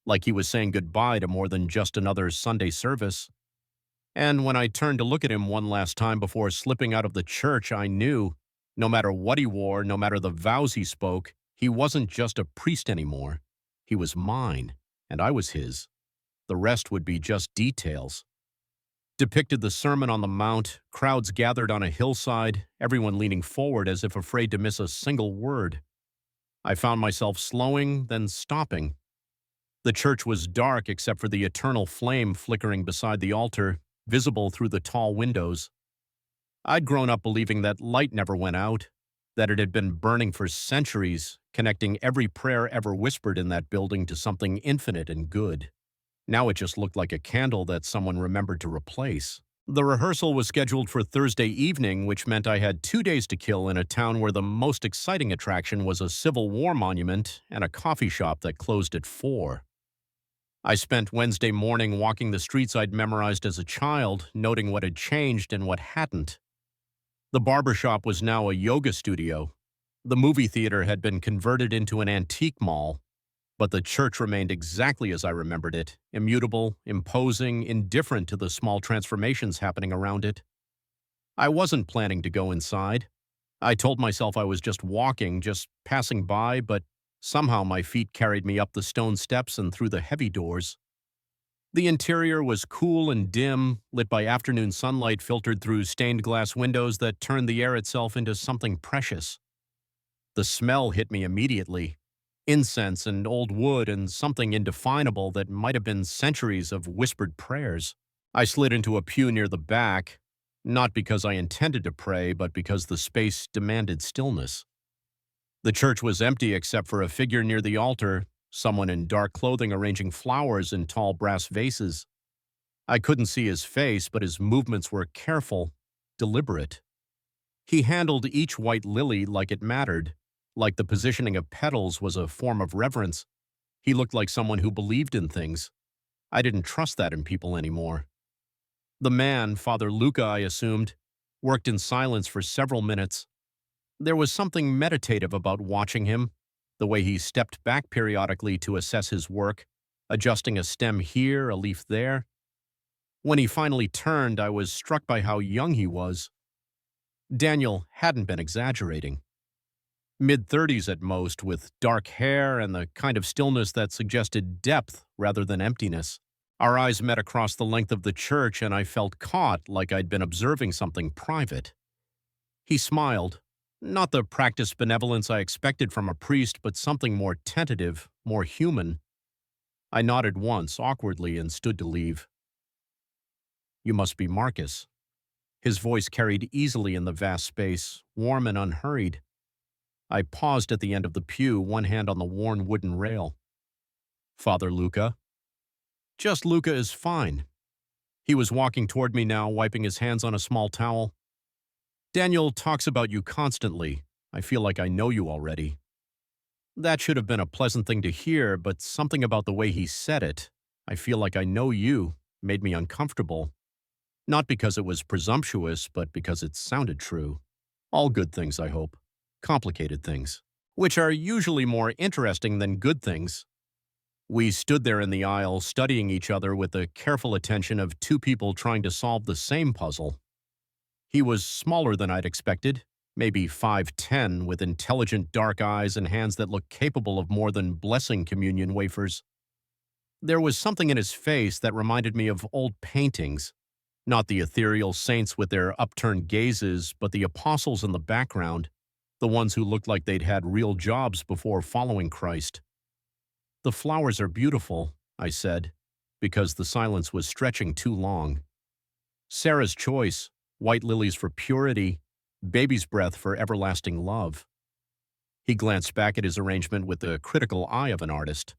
like he was saying goodbye to more than just another Sunday service. And when I turned to look at him one last time before slipping out of the church, I knew, no matter what he wore, no matter the vows he spoke, he wasn't just a priest anymore. He was mine, and I was his. The rest would be just details. Depicted the Sermon on the Mount, crowds gathered on a hillside, everyone leaning forward as if afraid to miss a single word. I found myself slowing, then stopping. The church was dark except for the eternal flame flickering beside the altar, visible through the tall windows. I'd grown up believing that light never went out, that it had been burning for centuries, connecting every prayer ever whispered in that building to something infinite and good. Now it just looked like a candle that someone remembered to replace. The rehearsal was scheduled for Thursday evening, which meant I had 2 days to kill in a town where the most exciting attraction was a Civil War monument and a coffee shop that closed at 4. I spent Wednesday morning walking the streets I'd memorized as a child, noting what had changed and what hadn't. The barbershop was now a yoga studio. The movie theater had been converted into an antique mall. But the church remained exactly as I remembered it, immutable, imposing, indifferent to the small transformations happening around it. I wasn't planning to go inside. I told myself I was just walking, just passing by, but somehow my feet carried me up the stone steps and through the heavy doors. The interior was cool and dim, lit by afternoon sunlight filtered through stained glass windows that turned the air itself into something precious. The smell hit me immediately. Incense and old wood and something indefinable that might have been centuries of whispered prayers. I slid into a pew near the back, not because I intended to pray, but because the space demanded stillness. The church was empty except for a figure near the altar, someone in dark clothing arranging flowers in tall brass vases. I couldn't see his face, but his movements were careful, deliberate. He handled each white lily like it mattered, like the positioning of petals was a form of reverence. He looked like someone who believed in things. I didn't trust that in people anymore. The man, Father Luca, I assumed, worked in silence for several minutes. There was something meditative about watching him, the way he stepped back periodically to assess his work, adjusting a stem here, a leaf there. When he finally turned, I was struck by how young he was. Daniel hadn't been exaggerating. Mid-30s at most, with dark hair and the kind of stillness that suggested depth rather than emptiness. Our eyes met across the length of the church, and I felt caught like I'd been observing something private. He smiled, not the practiced benevolence I expected from a priest, but something more tentative, more human. I nodded once, awkwardly, and stood to leave. "You must be Marcus." His voice carried easily in the vast space, warm and unhurried. I paused at the end of the pew, one hand on the worn wooden rail. "Father Luca?" "Just Luca is fine." He was walking toward me now, wiping his hands on a small towel. "Daniel talks about you constantly. I feel like I know you already." That should have been a pleasant thing to hear, but something about the way he said it, "I feel like I know you," made me uncomfortable. Not because it was presumptuous, but because it sounded true. All good things, I hope. Complicated things, which are usually more interesting than good things. We stood there in the aisle, studying each other with the careful attention of two people trying to solve the same puzzle. He was smaller than I'd expected, maybe 5'10", with intelligent dark eyes and hands that looked capable of more than blessing communion wafers. There was something in his face that reminded me of old paintings, not the ethereal saints with their upturned gazes, but the apostles in the background, the ones who looked like they'd had real jobs before following Christ. "The flowers are beautiful," I said, because the silence was stretching too long. "Sarah's choice, white lilies for purity, baby's breath for everlasting love." He glanced back at his arrangement with the critical eye of an artist.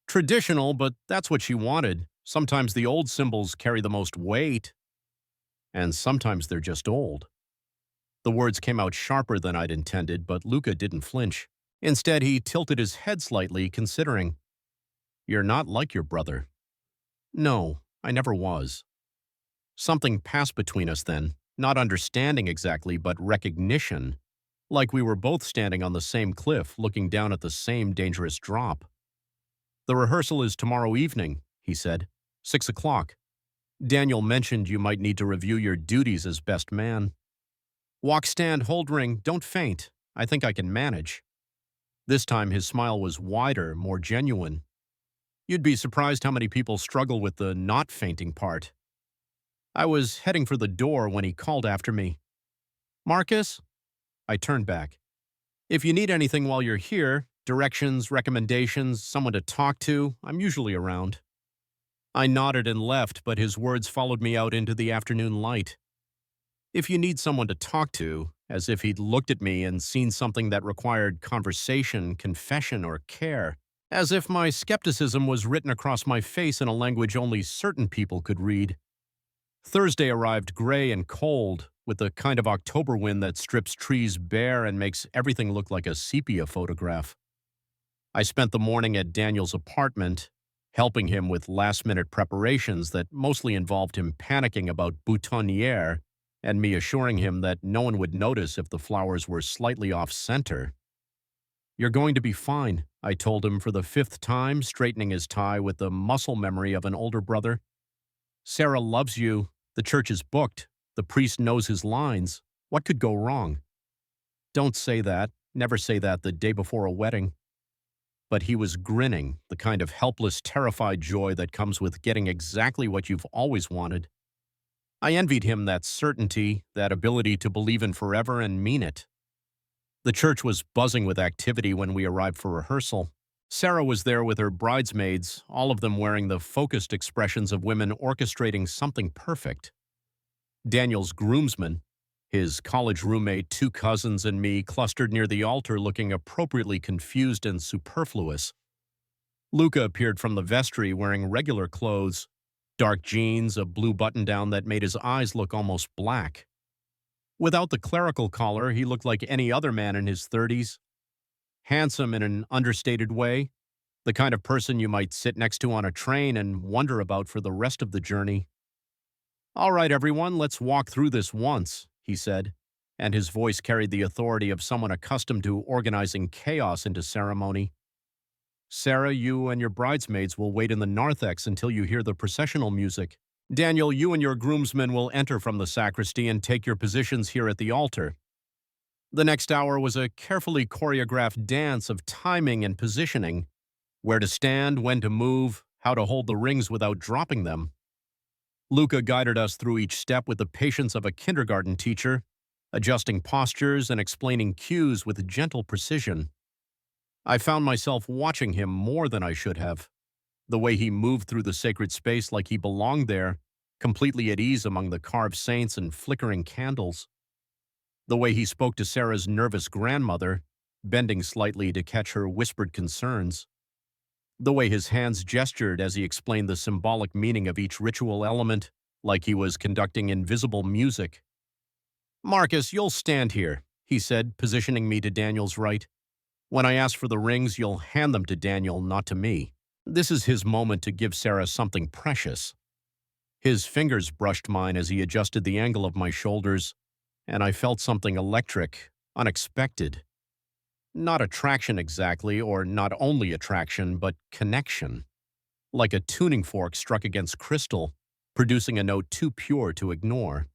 "Traditional, but that's what she wanted, Sometimes the old symbols carry the most weight, and sometimes they're just old. The words came out sharper than I'd intended, but Luca didn't flinch. Instead, he tilted his head slightly, considering. You're not like your brother. No, I never was. Something passed between us then, not understanding exactly, but recognition, like we were both standing on the same cliff, looking down at the same dangerous drop. The rehearsal is tomorrow evening, he said. 6 o'clock. Daniel mentioned you might need to review your duties as best man. Walk, stand, hold ring, don't faint. I think I can manage. This time his smile was wider, more genuine. You'd be surprised how many people struggle with the not fainting part. I was heading for the door when he called after me. Marcus? I turned back. If you need anything while you're here, directions, recommendations, someone to talk to, I'm usually around. I nodded and left, but his words followed me out into the afternoon light. If you need someone to talk to, as if he'd looked at me and seen something that required conversation, confession, or care, as if my skepticism was written across my face in a language only certain people could read. Thursday arrived gray and cold, with the kind of October wind that strips trees bare and makes everything look like a sepia photograph. I spent the morning at Daniel's apartment, helping him with last-minute preparations that mostly involved him panicking about boutonniere and me assuring him that no one would notice if the flowers were slightly off-center. You're going to be fine, I told him for the 5th time, straightening his tie with the muscle memory of an older brother. Sarah loves you. The church is booked. The priest knows his lines. What could go wrong? Don't say that. Never say that the day before a wedding. But he was grinning, the kind of helpless, terrified joy that comes with getting exactly what you've always wanted. I envied him that certainty, that ability to believe in forever and mean it. The church was buzzing with activity when we arrived for rehearsal. Sarah was there with her bridesmaids, all of them wearing the focused expressions of women orchestrating something perfect. Daniel's groomsmen, his college roommate, 2 cousins, and me clustered near the altar looking appropriately confused and superfluous. Luca appeared from the vestry wearing regular clothes, dark jeans, a blue button-down that made his eyes look almost black. Without the clerical collar, he looked like any other man in his 30s. Handsome in an understated way, the kind of person you might sit next to on a train and wonder about for the rest of the journey. All right, everyone, let's walk through this once, he said, and his voice carried the authority of someone accustomed to organizing chaos into ceremony. Sarah, you and your bridesmaids will wait in the narthex until you hear the processional music. Daniel, you and your groomsmen will enter from the sacristy and take your positions here at the altar. The next hour was a carefully choreographed dance of timing and positioning, where to stand, when to move, how to hold the rings without dropping them. Luca guided us through each step with the patience of a kindergarten teacher, adjusting postures and explaining cues with gentle precision. I found myself watching him more than I should have. The way he moved through the sacred space like he belonged there, completely at ease among the carved saints and flickering candles. The way he spoke to Sarah's nervous grandmother, bending slightly to catch her whispered concerns. The way his hands gestured as he explained the symbolic meaning of each ritual element, like he was conducting invisible music. Marcus, you'll stand here, he said, positioning me to Daniel's right. When I ask for the rings, you'll hand them to Daniel, not to me. This is his moment to give Sarah something precious. His fingers brushed mine as he adjusted the angle of my shoulders, and I felt something electric, unexpected. Not attraction exactly, or not only attraction, but connection. Like a tuning fork struck against crystal, producing a note too pure to ignore.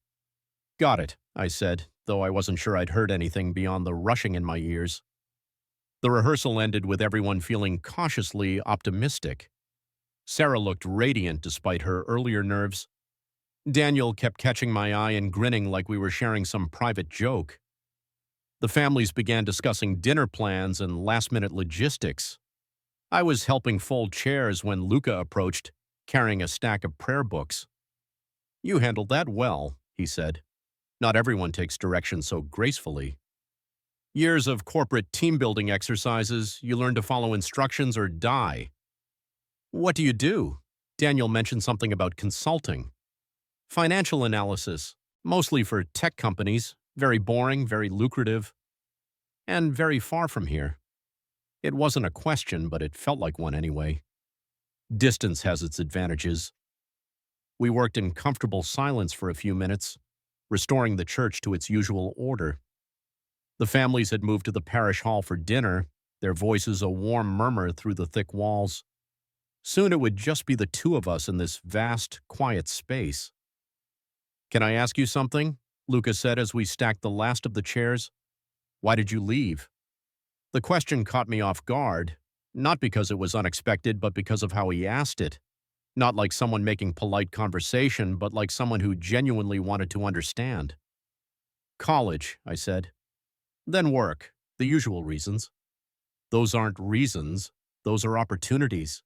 Got it, I said, though I wasn't sure I'd heard anything beyond the rushing in my ears. The rehearsal ended with everyone feeling cautiously optimistic. Sarah looked radiant despite her earlier nerves. Daniel kept catching my eye and grinning like we were sharing some private joke. The families began discussing dinner plans and last-minute logistics. I was helping fold chairs when Luca approached, carrying a stack of prayer books. You handled that well, he said. Not everyone takes direction so gracefully. Years of corporate team-building exercises, you learn to follow instructions or die. What do you do? Daniel mentioned something about consulting. Financial analysis, mostly for tech companies, very boring, very lucrative, and very far from here. It wasn't a question, but it felt like one anyway. Distance has its advantages. We worked in comfortable silence for a few minutes, restoring the church to its usual order. The families had moved to the parish hall for dinner, their voices a warm murmur through the thick walls. Soon it would just be the two of us in this vast, quiet space. "Can I ask you something?" Lucas said as we stacked the last of the chairs. "Why did you leave?" The question caught me off guard, not because it was unexpected, but because of how he asked it. Not like someone making polite conversation, but like someone who genuinely wanted to understand. "College," I said. "Then work, the usual reasons." "Those aren't reasons, those are opportunities."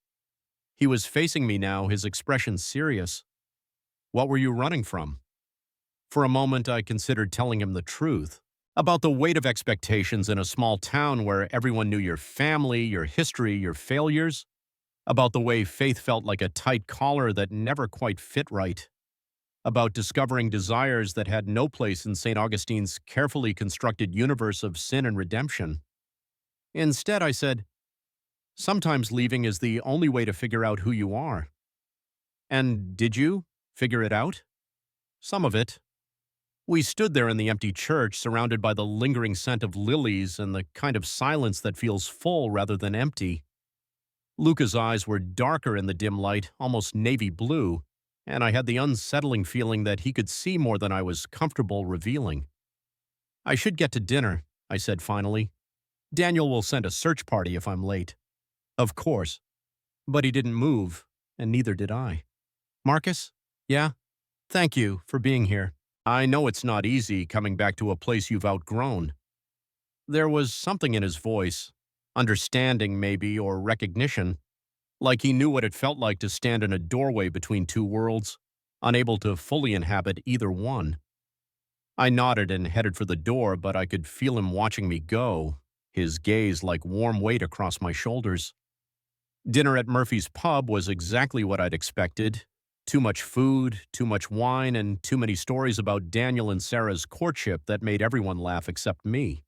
He was facing me now, his expression serious. "What were you running from?" For a moment, I considered telling him the truth about the weight of expectations in a small town where everyone knew your family, your history, your failures, about the way faith felt like a tight collar that never quite fit right, about discovering desires that had no place in St. Augustine's carefully constructed universe of sin and redemption. Instead, I said, "Sometimes leaving is the only way to figure out who you are." "And did you figure it out?" "Some of it." We stood there in the empty church, surrounded by the lingering scent of lilies and the kind of silence that feels full rather than empty. Luca's eyes were darker in the dim light, almost navy blue, and I had the unsettling feeling that he could see more than I was comfortable revealing. "I should get to dinner," I said finally. "Daniel will send a search party if I'm late." "Of course." But he didn't move, and neither did I. "Marcus?" "Yeah? Thank you for being here. I know it's not easy coming back to a place you've outgrown." There was something in his voice, understanding maybe, or recognition, like he knew what it felt like to stand in a doorway between two worlds, unable to fully inhabit either one. I nodded and headed for the door, but I could feel him watching me go, his gaze like warm weight across my shoulders. Dinner at Murphy's Pub was exactly what I'd expected. Too much food, too much wine, and too many stories about Daniel and Sarah's courtship that made everyone laugh except me.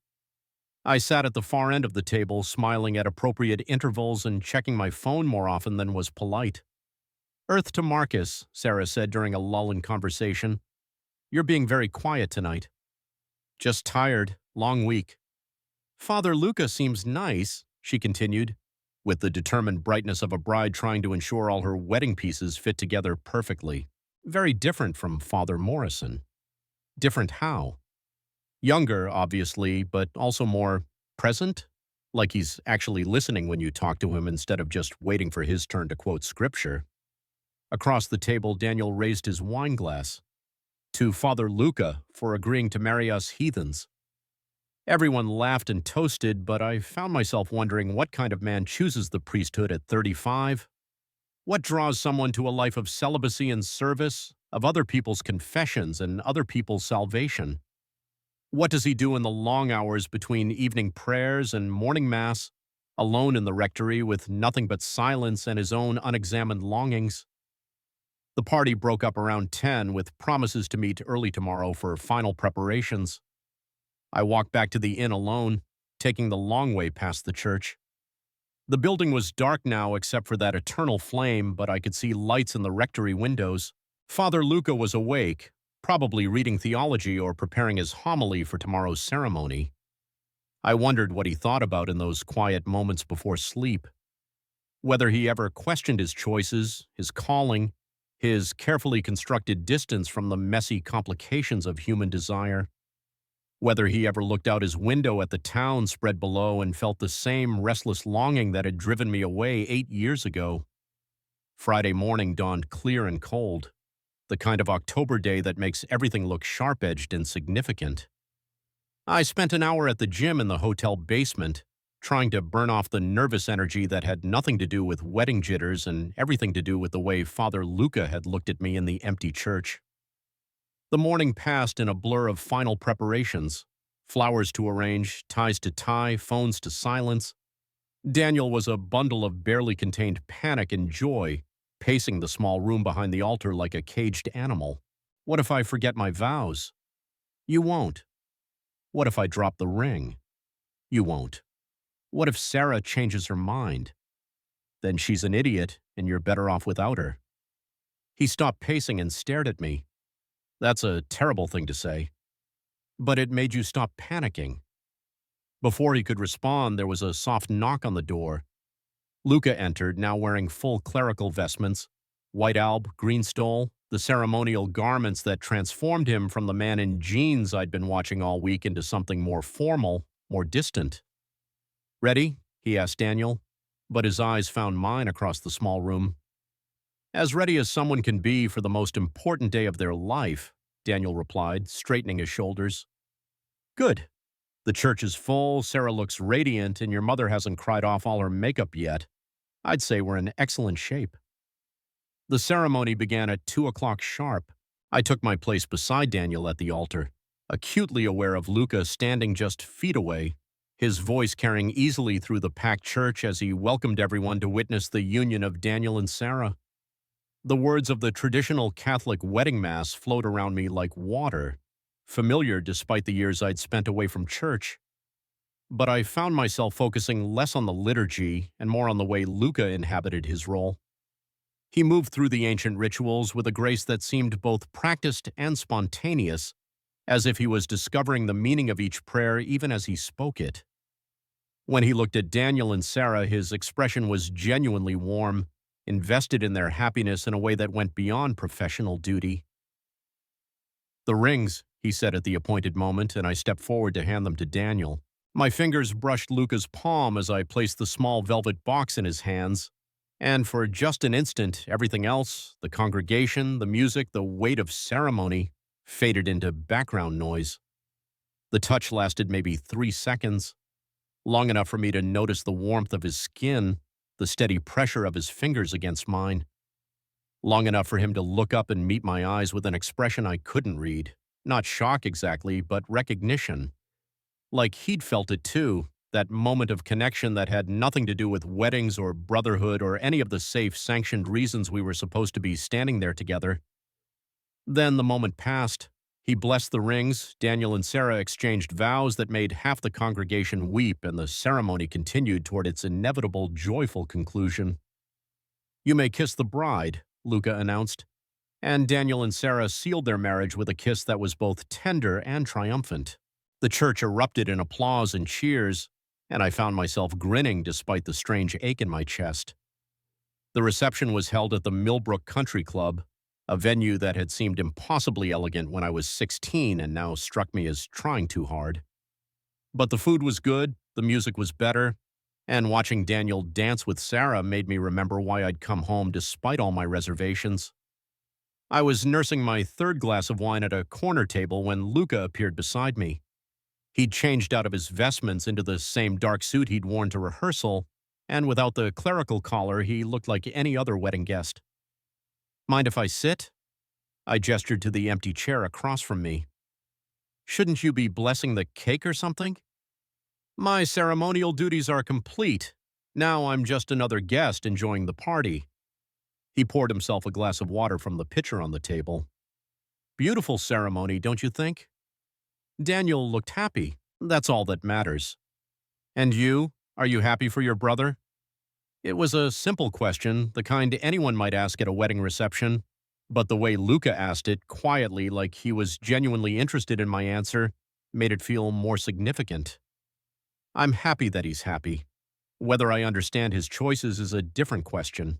I sat at the far end of the table, smiling at appropriate intervals and checking my phone more often than was polite. "Earth to Marcus," Sarah said during a lull in conversation. "You're being very quiet tonight." "Just tired. Long week." "Father Luca seems nice," she continued, with the determined brightness of a bride trying to ensure all her wedding pieces fit together perfectly. "Very different from Father Morrison." "Different how?" "Younger, obviously, but also more present? Like he's actually listening when you talk to him instead of just waiting for his turn to quote scripture." Across the table, Daniel raised his wine glass. "To Father Luca for agreeing to marry us heathens." Everyone laughed and toasted, but I found myself wondering what kind of man chooses the priesthood at 35? What draws someone to a life of celibacy and service, of other people's confessions and other people's salvation? What does he do in the long hours between evening prayers and morning mass, alone in the rectory with nothing but silence and his own unexamined longings? The party broke up around 10 with promises to meet early tomorrow for final preparations. I walked back to the inn alone, taking the long way past the church. The building was dark now except for that eternal flame, but I could see lights in the rectory windows. Father Luca was awake, probably reading theology or preparing his homily for tomorrow's ceremony. I wondered what he thought about in those quiet moments before sleep. Whether he ever questioned his choices, his calling, his carefully constructed distance from the messy complications of human desire. Whether he ever looked out his window at the town spread below and felt the same restless longing that had driven me away 8 years ago. Friday morning dawned clear and cold, the kind of October day that makes everything look sharp-edged and significant. I spent an hour at the gym in the hotel basement, trying to burn off the nervous energy that had nothing to do with wedding jitters and everything to do with the way Father Luca had looked at me in the empty church. The morning passed in a blur of final preparations, flowers to arrange, ties to tie, phones to silence. Daniel was a bundle of barely contained panic and joy, pacing the small room behind the altar like a caged animal. What if I forget my vows? You won't. What if I drop the ring? You won't. What if Sarah changes her mind? Then she's an idiot, and you're better off without her. He stopped pacing and stared at me. That's a terrible thing to say. But it made you stop panicking. Before he could respond, there was a soft knock on the door. Luca entered, now wearing full clerical vestments, white alb, green stole, the ceremonial garments that transformed him from the man in jeans I'd been watching all week into something more formal, more distant. "Ready?" he asked Daniel, but his eyes found mine across the small room. "As ready as someone can be for the most important day of their life," Daniel replied, straightening his shoulders. "Good. The church is full, Sarah looks radiant, and your mother hasn't cried off all her makeup yet. I'd say we're in excellent shape." The ceremony began at 2 o'clock sharp. I took my place beside Daniel at the altar, acutely aware of Luca standing just feet away, his voice carrying easily through the packed church as he welcomed everyone to witness the union of Daniel and Sarah. The words of the traditional Catholic wedding mass flowed around me like water, familiar despite the years I'd spent away from church. But I found myself focusing less on the liturgy and more on the way Luca inhabited his role. He moved through the ancient rituals with a grace that seemed both practiced and spontaneous, as if he was discovering the meaning of each prayer even as he spoke it. When he looked at Daniel and Sarah, his expression was genuinely warm, invested in their happiness in a way that went beyond professional duty. "The rings," he said at the appointed moment, and I stepped forward to hand them to Daniel. My fingers brushed Luca's palm as I placed the small velvet box in his hands, and for just an instant, everything else, the congregation, the music, the weight of ceremony, faded into background noise. The touch lasted maybe 3 seconds, long enough for me to notice the warmth of his skin, the steady pressure of his fingers against mine, long enough for him to look up and meet my eyes with an expression I couldn't read. Not shock exactly, but recognition. Like he'd felt it too, that moment of connection that had nothing to do with weddings or brotherhood or any of the safe, sanctioned reasons we were supposed to be standing there together. Then the moment passed. He blessed the rings, Daniel and Sarah exchanged vows that made half the congregation weep, and the ceremony continued toward its inevitable, joyful conclusion. "You may kiss the bride," Luca announced, and Daniel and Sarah sealed their marriage with a kiss that was both tender and triumphant. The church erupted in applause and cheers, and I found myself grinning despite the strange ache in my chest. The reception was held at the Millbrook Country Club, a venue that had seemed impossibly elegant when I was 16 and now struck me as trying too hard. But the food was good, the music was better, and watching Daniel dance with Sarah made me remember why I'd come home despite all my reservations. I was nursing my third glass of wine at a corner table when Luca appeared beside me. He'd changed out of his vestments into the same dark suit he'd worn to rehearsal, and without the clerical collar, he looked like any other wedding guest. "Mind if I sit?" I gestured to the empty chair across from me. "Shouldn't you be blessing the cake or something?" "My ceremonial duties are complete. Now I'm just another guest enjoying the party." He poured himself a glass of water from the pitcher on the table. "Beautiful ceremony, don't you think?" Daniel looked happy. "That's all that matters." "And you? Are you happy for your brother?" It was a simple question, the kind anyone might ask at a wedding reception, but the way Luca asked it, quietly, like he was genuinely interested in my answer, made it feel more significant. "I'm happy that he's happy. Whether I understand his choices is a different question."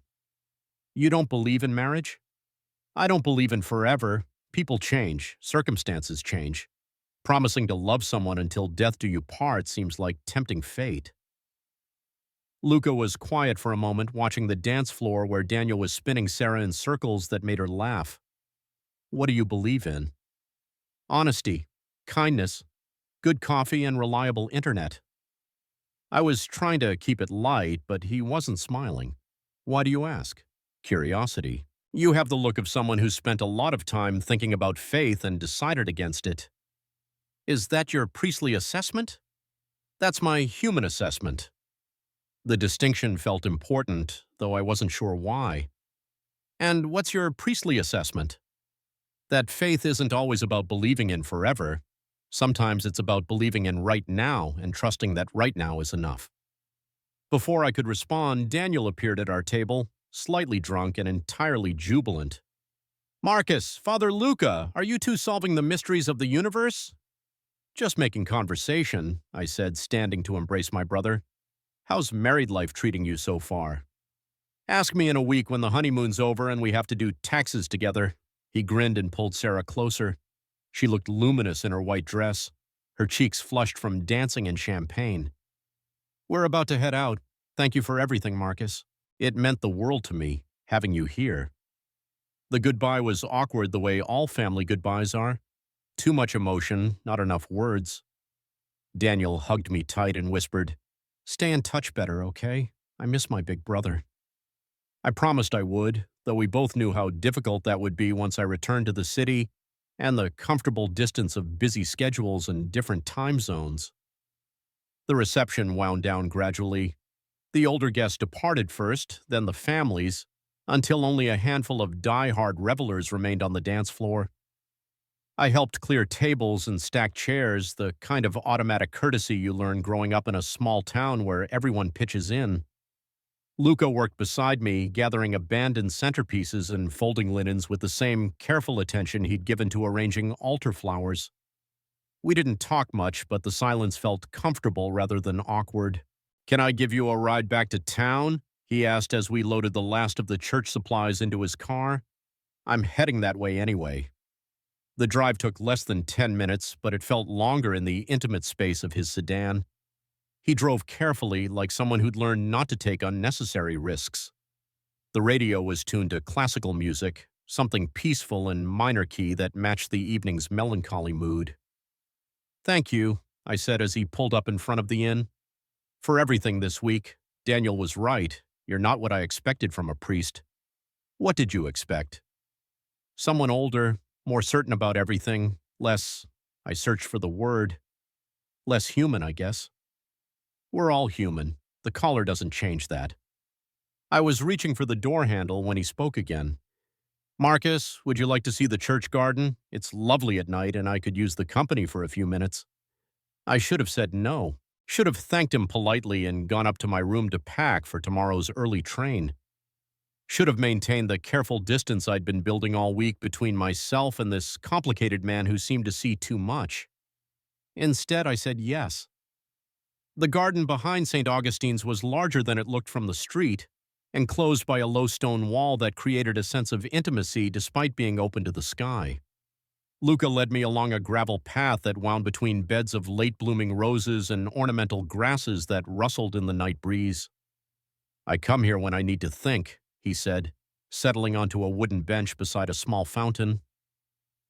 "You don't believe in marriage?" "I don't believe in forever. People change. Circumstances change. Promising to love someone until death do you part seems like tempting fate." Luca was quiet for a moment, watching the dance floor where Daniel was spinning Sarah in circles that made her laugh. "What do you believe in?" "Honesty, kindness, good coffee, and reliable internet." I was trying to keep it light, but he wasn't smiling. "Why do you ask?" "Curiosity. You have the look of someone who spent a lot of time thinking about faith and decided against it." "Is that your priestly assessment?" "That's my human assessment." The distinction felt important, though I wasn't sure why. And what's your priestly assessment? That faith isn't always about believing in forever. Sometimes it's about believing in right now and trusting that right now is enough. Before I could respond, Daniel appeared at our table, slightly drunk and entirely jubilant. Marcus, Father Luca, are you two solving the mysteries of the universe? Just making conversation, I said, standing to embrace my brother. How's married life treating you so far? Ask me in a week when the honeymoon's over and we have to do taxes together. He grinned and pulled Sarah closer. She looked luminous in her white dress, her cheeks flushed from dancing and champagne. We're about to head out. Thank you for everything, Marcus. It meant the world to me, having you here. The goodbye was awkward the way all family goodbyes are. Too much emotion, not enough words. Daniel hugged me tight and whispered, "Stay in touch better, okay? I miss my big brother." I promised I would, though we both knew how difficult that would be once I returned to the city and the comfortable distance of busy schedules and different time zones. The reception wound down gradually. The older guests departed first, then the families, until only a handful of die-hard revelers remained on the dance floor. I helped clear tables and stack chairs, the kind of automatic courtesy you learn growing up in a small town where everyone pitches in. Luca worked beside me, gathering abandoned centerpieces and folding linens with the same careful attention he'd given to arranging altar flowers. We didn't talk much, but the silence felt comfortable rather than awkward. "Can I give you a ride back to town?" he asked as we loaded the last of the church supplies into his car. "I'm heading that way anyway." The drive took less than 10 minutes, but it felt longer in the intimate space of his sedan. He drove carefully, like someone who'd learned not to take unnecessary risks. The radio was tuned to classical music, something peaceful and minor key that matched the evening's melancholy mood. "Thank you," I said as he pulled up in front of the inn. "For everything this week. Daniel was right. You're not what I expected from a priest." "What did you expect?" "Someone older, more certain about everything, less," I searched for the word, "less human, I guess." "We're all human. The collar doesn't change that." I was reaching for the door handle when he spoke again. "Marcus, would you like to see the church garden? It's lovely at night and I could use the company for a few minutes." I should have said no. Should have thanked him politely and gone up to my room to pack for tomorrow's early train. Should have maintained the careful distance I'd been building all week between myself and this complicated man who seemed to see too much. Instead, I said yes. The garden behind St. Augustine's was larger than it looked from the street, enclosed by a low stone wall that created a sense of intimacy despite being open to the sky. Luca led me along a gravel path that wound between beds of late-blooming roses and ornamental grasses that rustled in the night breeze. "I come here when I need to think," he said, settling onto a wooden bench beside a small fountain.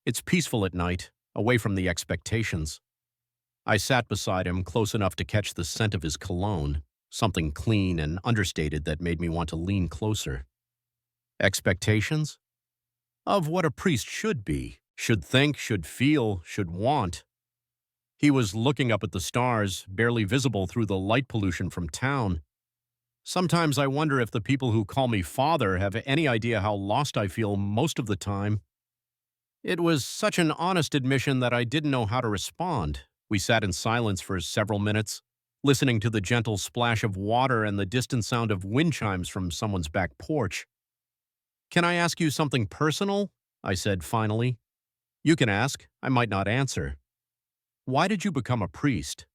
"It's peaceful at night, away from the expectations." I sat beside him, close enough to catch the scent of his cologne, something clean and understated that made me want to lean closer. Expectations? Of what a priest should be, should think, should feel, should want. He was looking up at the stars, barely visible through the light pollution from town. Sometimes I wonder if the people who call me father have any idea how lost I feel most of the time. It was such an honest admission that I didn't know how to respond. We sat in silence for several minutes, listening to the gentle splash of water and the distant sound of wind chimes from someone's back porch. "Can I ask you something personal?" I said finally. "You can ask. I might not answer. Why did you become a priest?"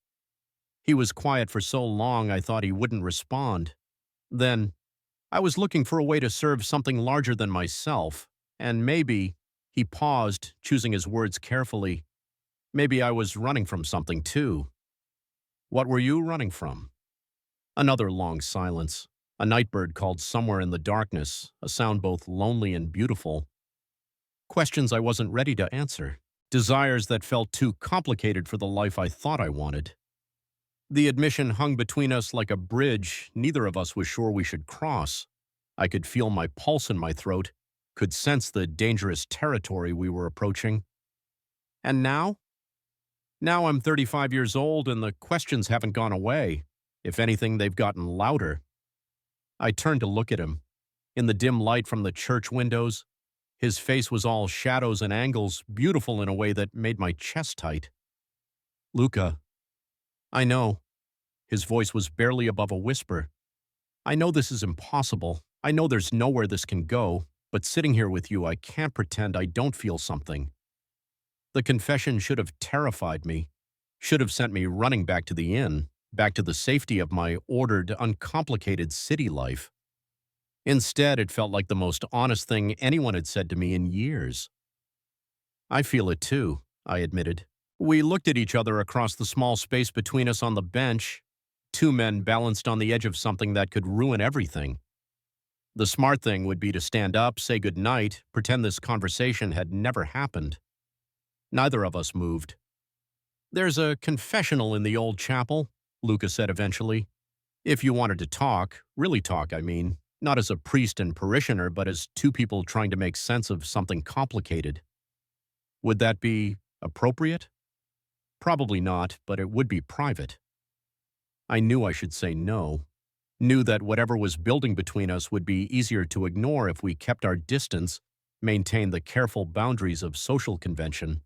He was quiet for so long I thought he wouldn't respond. Then, "I was looking for a way to serve something larger than myself, and maybe," he paused, choosing his words carefully, "maybe I was running from something too." "What were you running from?" Another long silence. A nightbird called somewhere in the darkness, a sound both lonely and beautiful. Questions I wasn't ready to answer. Desires that felt too complicated for the life I thought I wanted. The admission hung between us like a bridge neither of us was sure we should cross. I could feel my pulse in my throat, could sense the dangerous territory we were approaching. And now? Now I'm 35 years old and the questions haven't gone away. If anything, they've gotten louder. I turned to look at him. In the dim light from the church windows, his face was all shadows and angles, beautiful in a way that made my chest tight. Luca, I know. His voice was barely above a whisper. I know this is impossible. I know there's nowhere this can go, but sitting here with you, I can't pretend I don't feel something. The confession should have terrified me, should have sent me running back to the inn, back to the safety of my ordered, uncomplicated city life. Instead, it felt like the most honest thing anyone had said to me in years. I feel it too, I admitted. We looked at each other across the small space between us on the bench, two men balanced on the edge of something that could ruin everything. The smart thing would be to stand up, say goodnight, pretend this conversation had never happened. Neither of us moved. There's a confessional in the old chapel, Luca said eventually. If you wanted to talk, really talk, I mean, not as a priest and parishioner, but as two people trying to make sense of something complicated. Would that be appropriate? Probably not, but it would be private. I knew I should say no. Knew that whatever was building between us would be easier to ignore if we kept our distance, maintained the careful boundaries of social convention.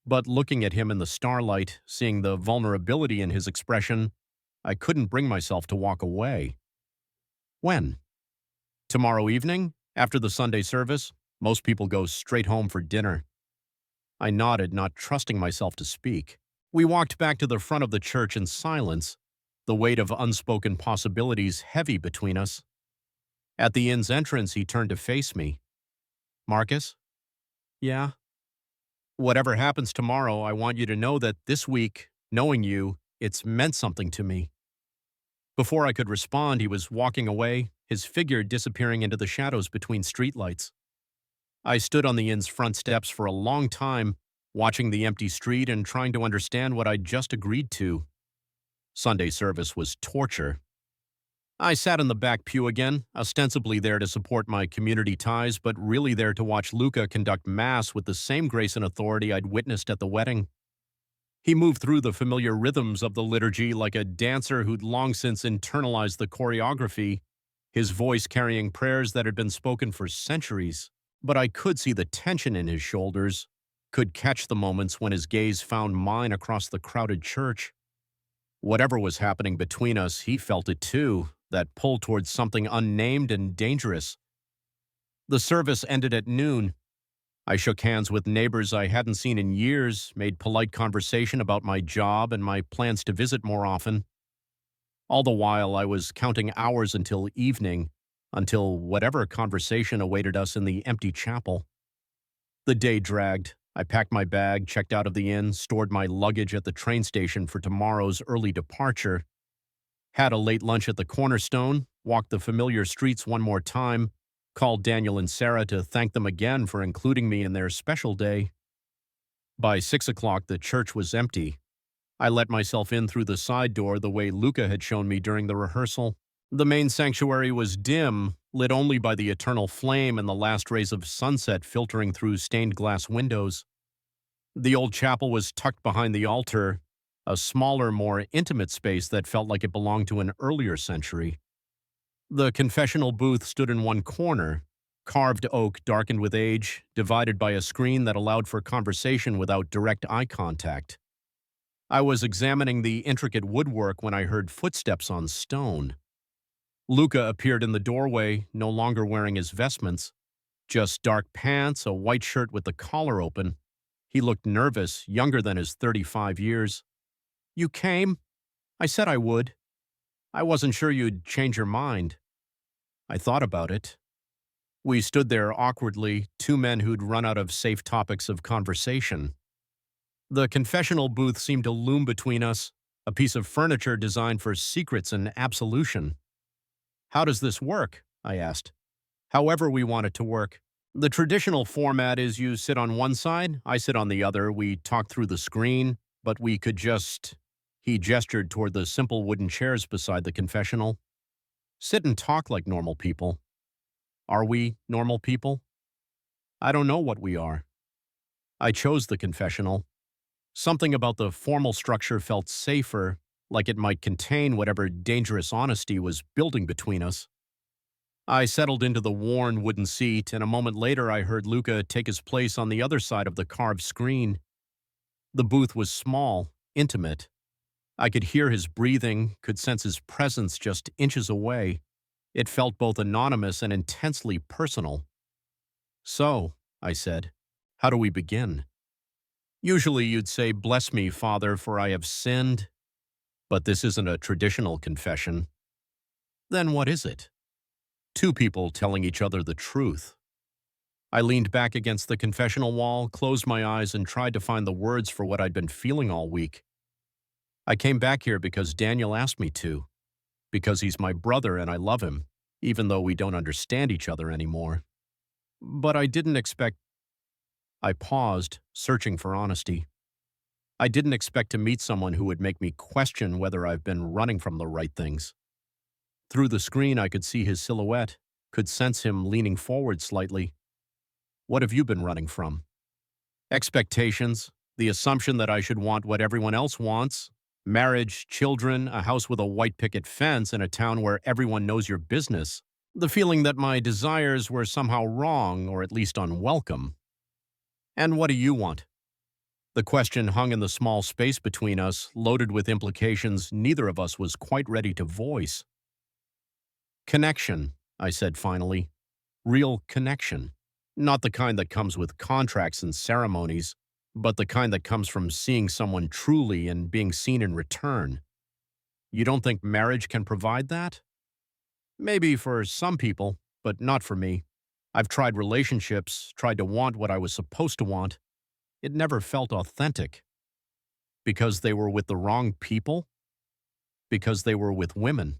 But looking at him in the starlight, seeing the vulnerability in his expression, I couldn't bring myself to walk away. When? Tomorrow evening, after the Sunday service. Most people go straight home for dinner. I nodded, not trusting myself to speak. We walked back to the front of the church in silence, the weight of unspoken possibilities heavy between us. At the inn's entrance, he turned to face me. Marcus? Yeah? Whatever happens tomorrow, I want you to know that this week, knowing you, it's meant something to me. Before I could respond, he was walking away, his figure disappearing into the shadows between streetlights. I stood on the inn's front steps for a long time, watching the empty street and trying to understand what I'd just agreed to. Sunday service was torture. I sat in the back pew again, ostensibly there to support my community ties, but really there to watch Luca conduct Mass with the same grace and authority I'd witnessed at the wedding. He moved through the familiar rhythms of the liturgy like a dancer who'd long since internalized the choreography, his voice carrying prayers that had been spoken for centuries. But I could see the tension in his shoulders, could catch the moments when his gaze found mine across the crowded church. Whatever was happening between us, he felt it too, that pull towards something unnamed and dangerous. The service ended at noon. I shook hands with neighbors I hadn't seen in years, made polite conversation about my job and my plans to visit more often. All the while, I was counting hours until evening, until whatever conversation awaited us in the empty chapel. The day dragged. I packed my bag, checked out of the inn, stored my luggage at the train station for tomorrow's early departure, had a late lunch at the Cornerstone, walked the familiar streets one more time, called Daniel and Sarah to thank them again for including me in their special day. By 6 o'clock, the church was empty. I let myself in through the side door the way Luca had shown me during the rehearsal. The main sanctuary was dim, lit only by the eternal flame and the last rays of sunset filtering through stained glass windows. The old chapel was tucked behind the altar, a smaller, more intimate space that felt like it belonged to an earlier century. The confessional booth stood in one corner, carved oak darkened with age, divided by a screen that allowed for conversation without direct eye contact. I was examining the intricate woodwork when I heard footsteps on stone. Luca appeared in the doorway, no longer wearing his vestments, just dark pants, a white shirt with the collar open. He looked nervous, younger than his 35 years. You came? I said I would. I wasn't sure you'd change your mind. I thought about it. We stood there awkwardly, two men who'd run out of safe topics of conversation. The confessional booth seemed to loom between us, a piece of furniture designed for secrets and absolution. How does this work? I asked. However we want it to work. The traditional format is you sit on one side, I sit on the other, we talk through the screen, but we could just... He gestured toward the simple wooden chairs beside the confessional. Sit and talk like normal people. Are we normal people? I don't know what we are. I chose the confessional. Something about the formal structure felt safer, like it might contain whatever dangerous honesty was building between us. I settled into the worn wooden seat, and a moment later I heard Luca take his place on the other side of the carved screen. The booth was small, intimate. I could hear his breathing, could sense his presence just inches away. It felt both anonymous and intensely personal. "So," I said, "how do we begin?" Usually you'd say, "Bless me, Father, for I have sinned," but this isn't a traditional confession. Then what is it? Two people telling each other the truth. I leaned back against the confessional wall, closed my eyes, and tried to find the words for what I'd been feeling all week. I came back here because Daniel asked me to, because he's my brother and I love him, even though we don't understand each other anymore. But I didn't expect. I paused, searching for honesty. I didn't expect to meet someone who would make me question whether I've been running from the right things. Through the screen, I could see his silhouette, could sense him leaning forward slightly. "What have you been running from?" "Expectations, the assumption that I should want what everyone else wants. Marriage, children, a house with a white picket fence in a town where everyone knows your business. The feeling that my desires were somehow wrong or at least unwelcome." "And what do you want?" The question hung in the small space between us, loaded with implications neither of us was quite ready to voice. "Connection," I said finally. "Real connection. Not the kind that comes with contracts and ceremonies, but the kind that comes from seeing someone truly and being seen in return. You don't think marriage can provide that?" "Maybe for some people, but not for me. I've tried relationships, tried to want what I was supposed to want. It never felt authentic." "Because they were with the wrong people?" "Because they were with women."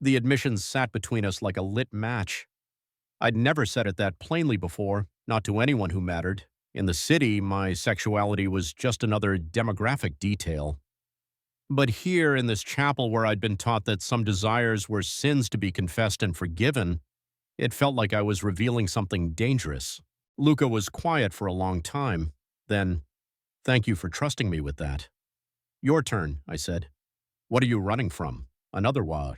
The admissions sat between us like a lit match. I'd never said it that plainly before, not to anyone who mattered. In the city, my sexuality was just another demographic detail. But here, in this chapel where I'd been taught that some desires were sins to be confessed and forgiven, it felt like I was revealing something dangerous. Luca was quiet for a long time. Then, "Thank you for trusting me with that." "Your turn," I said. "What are you running from? Another vow?"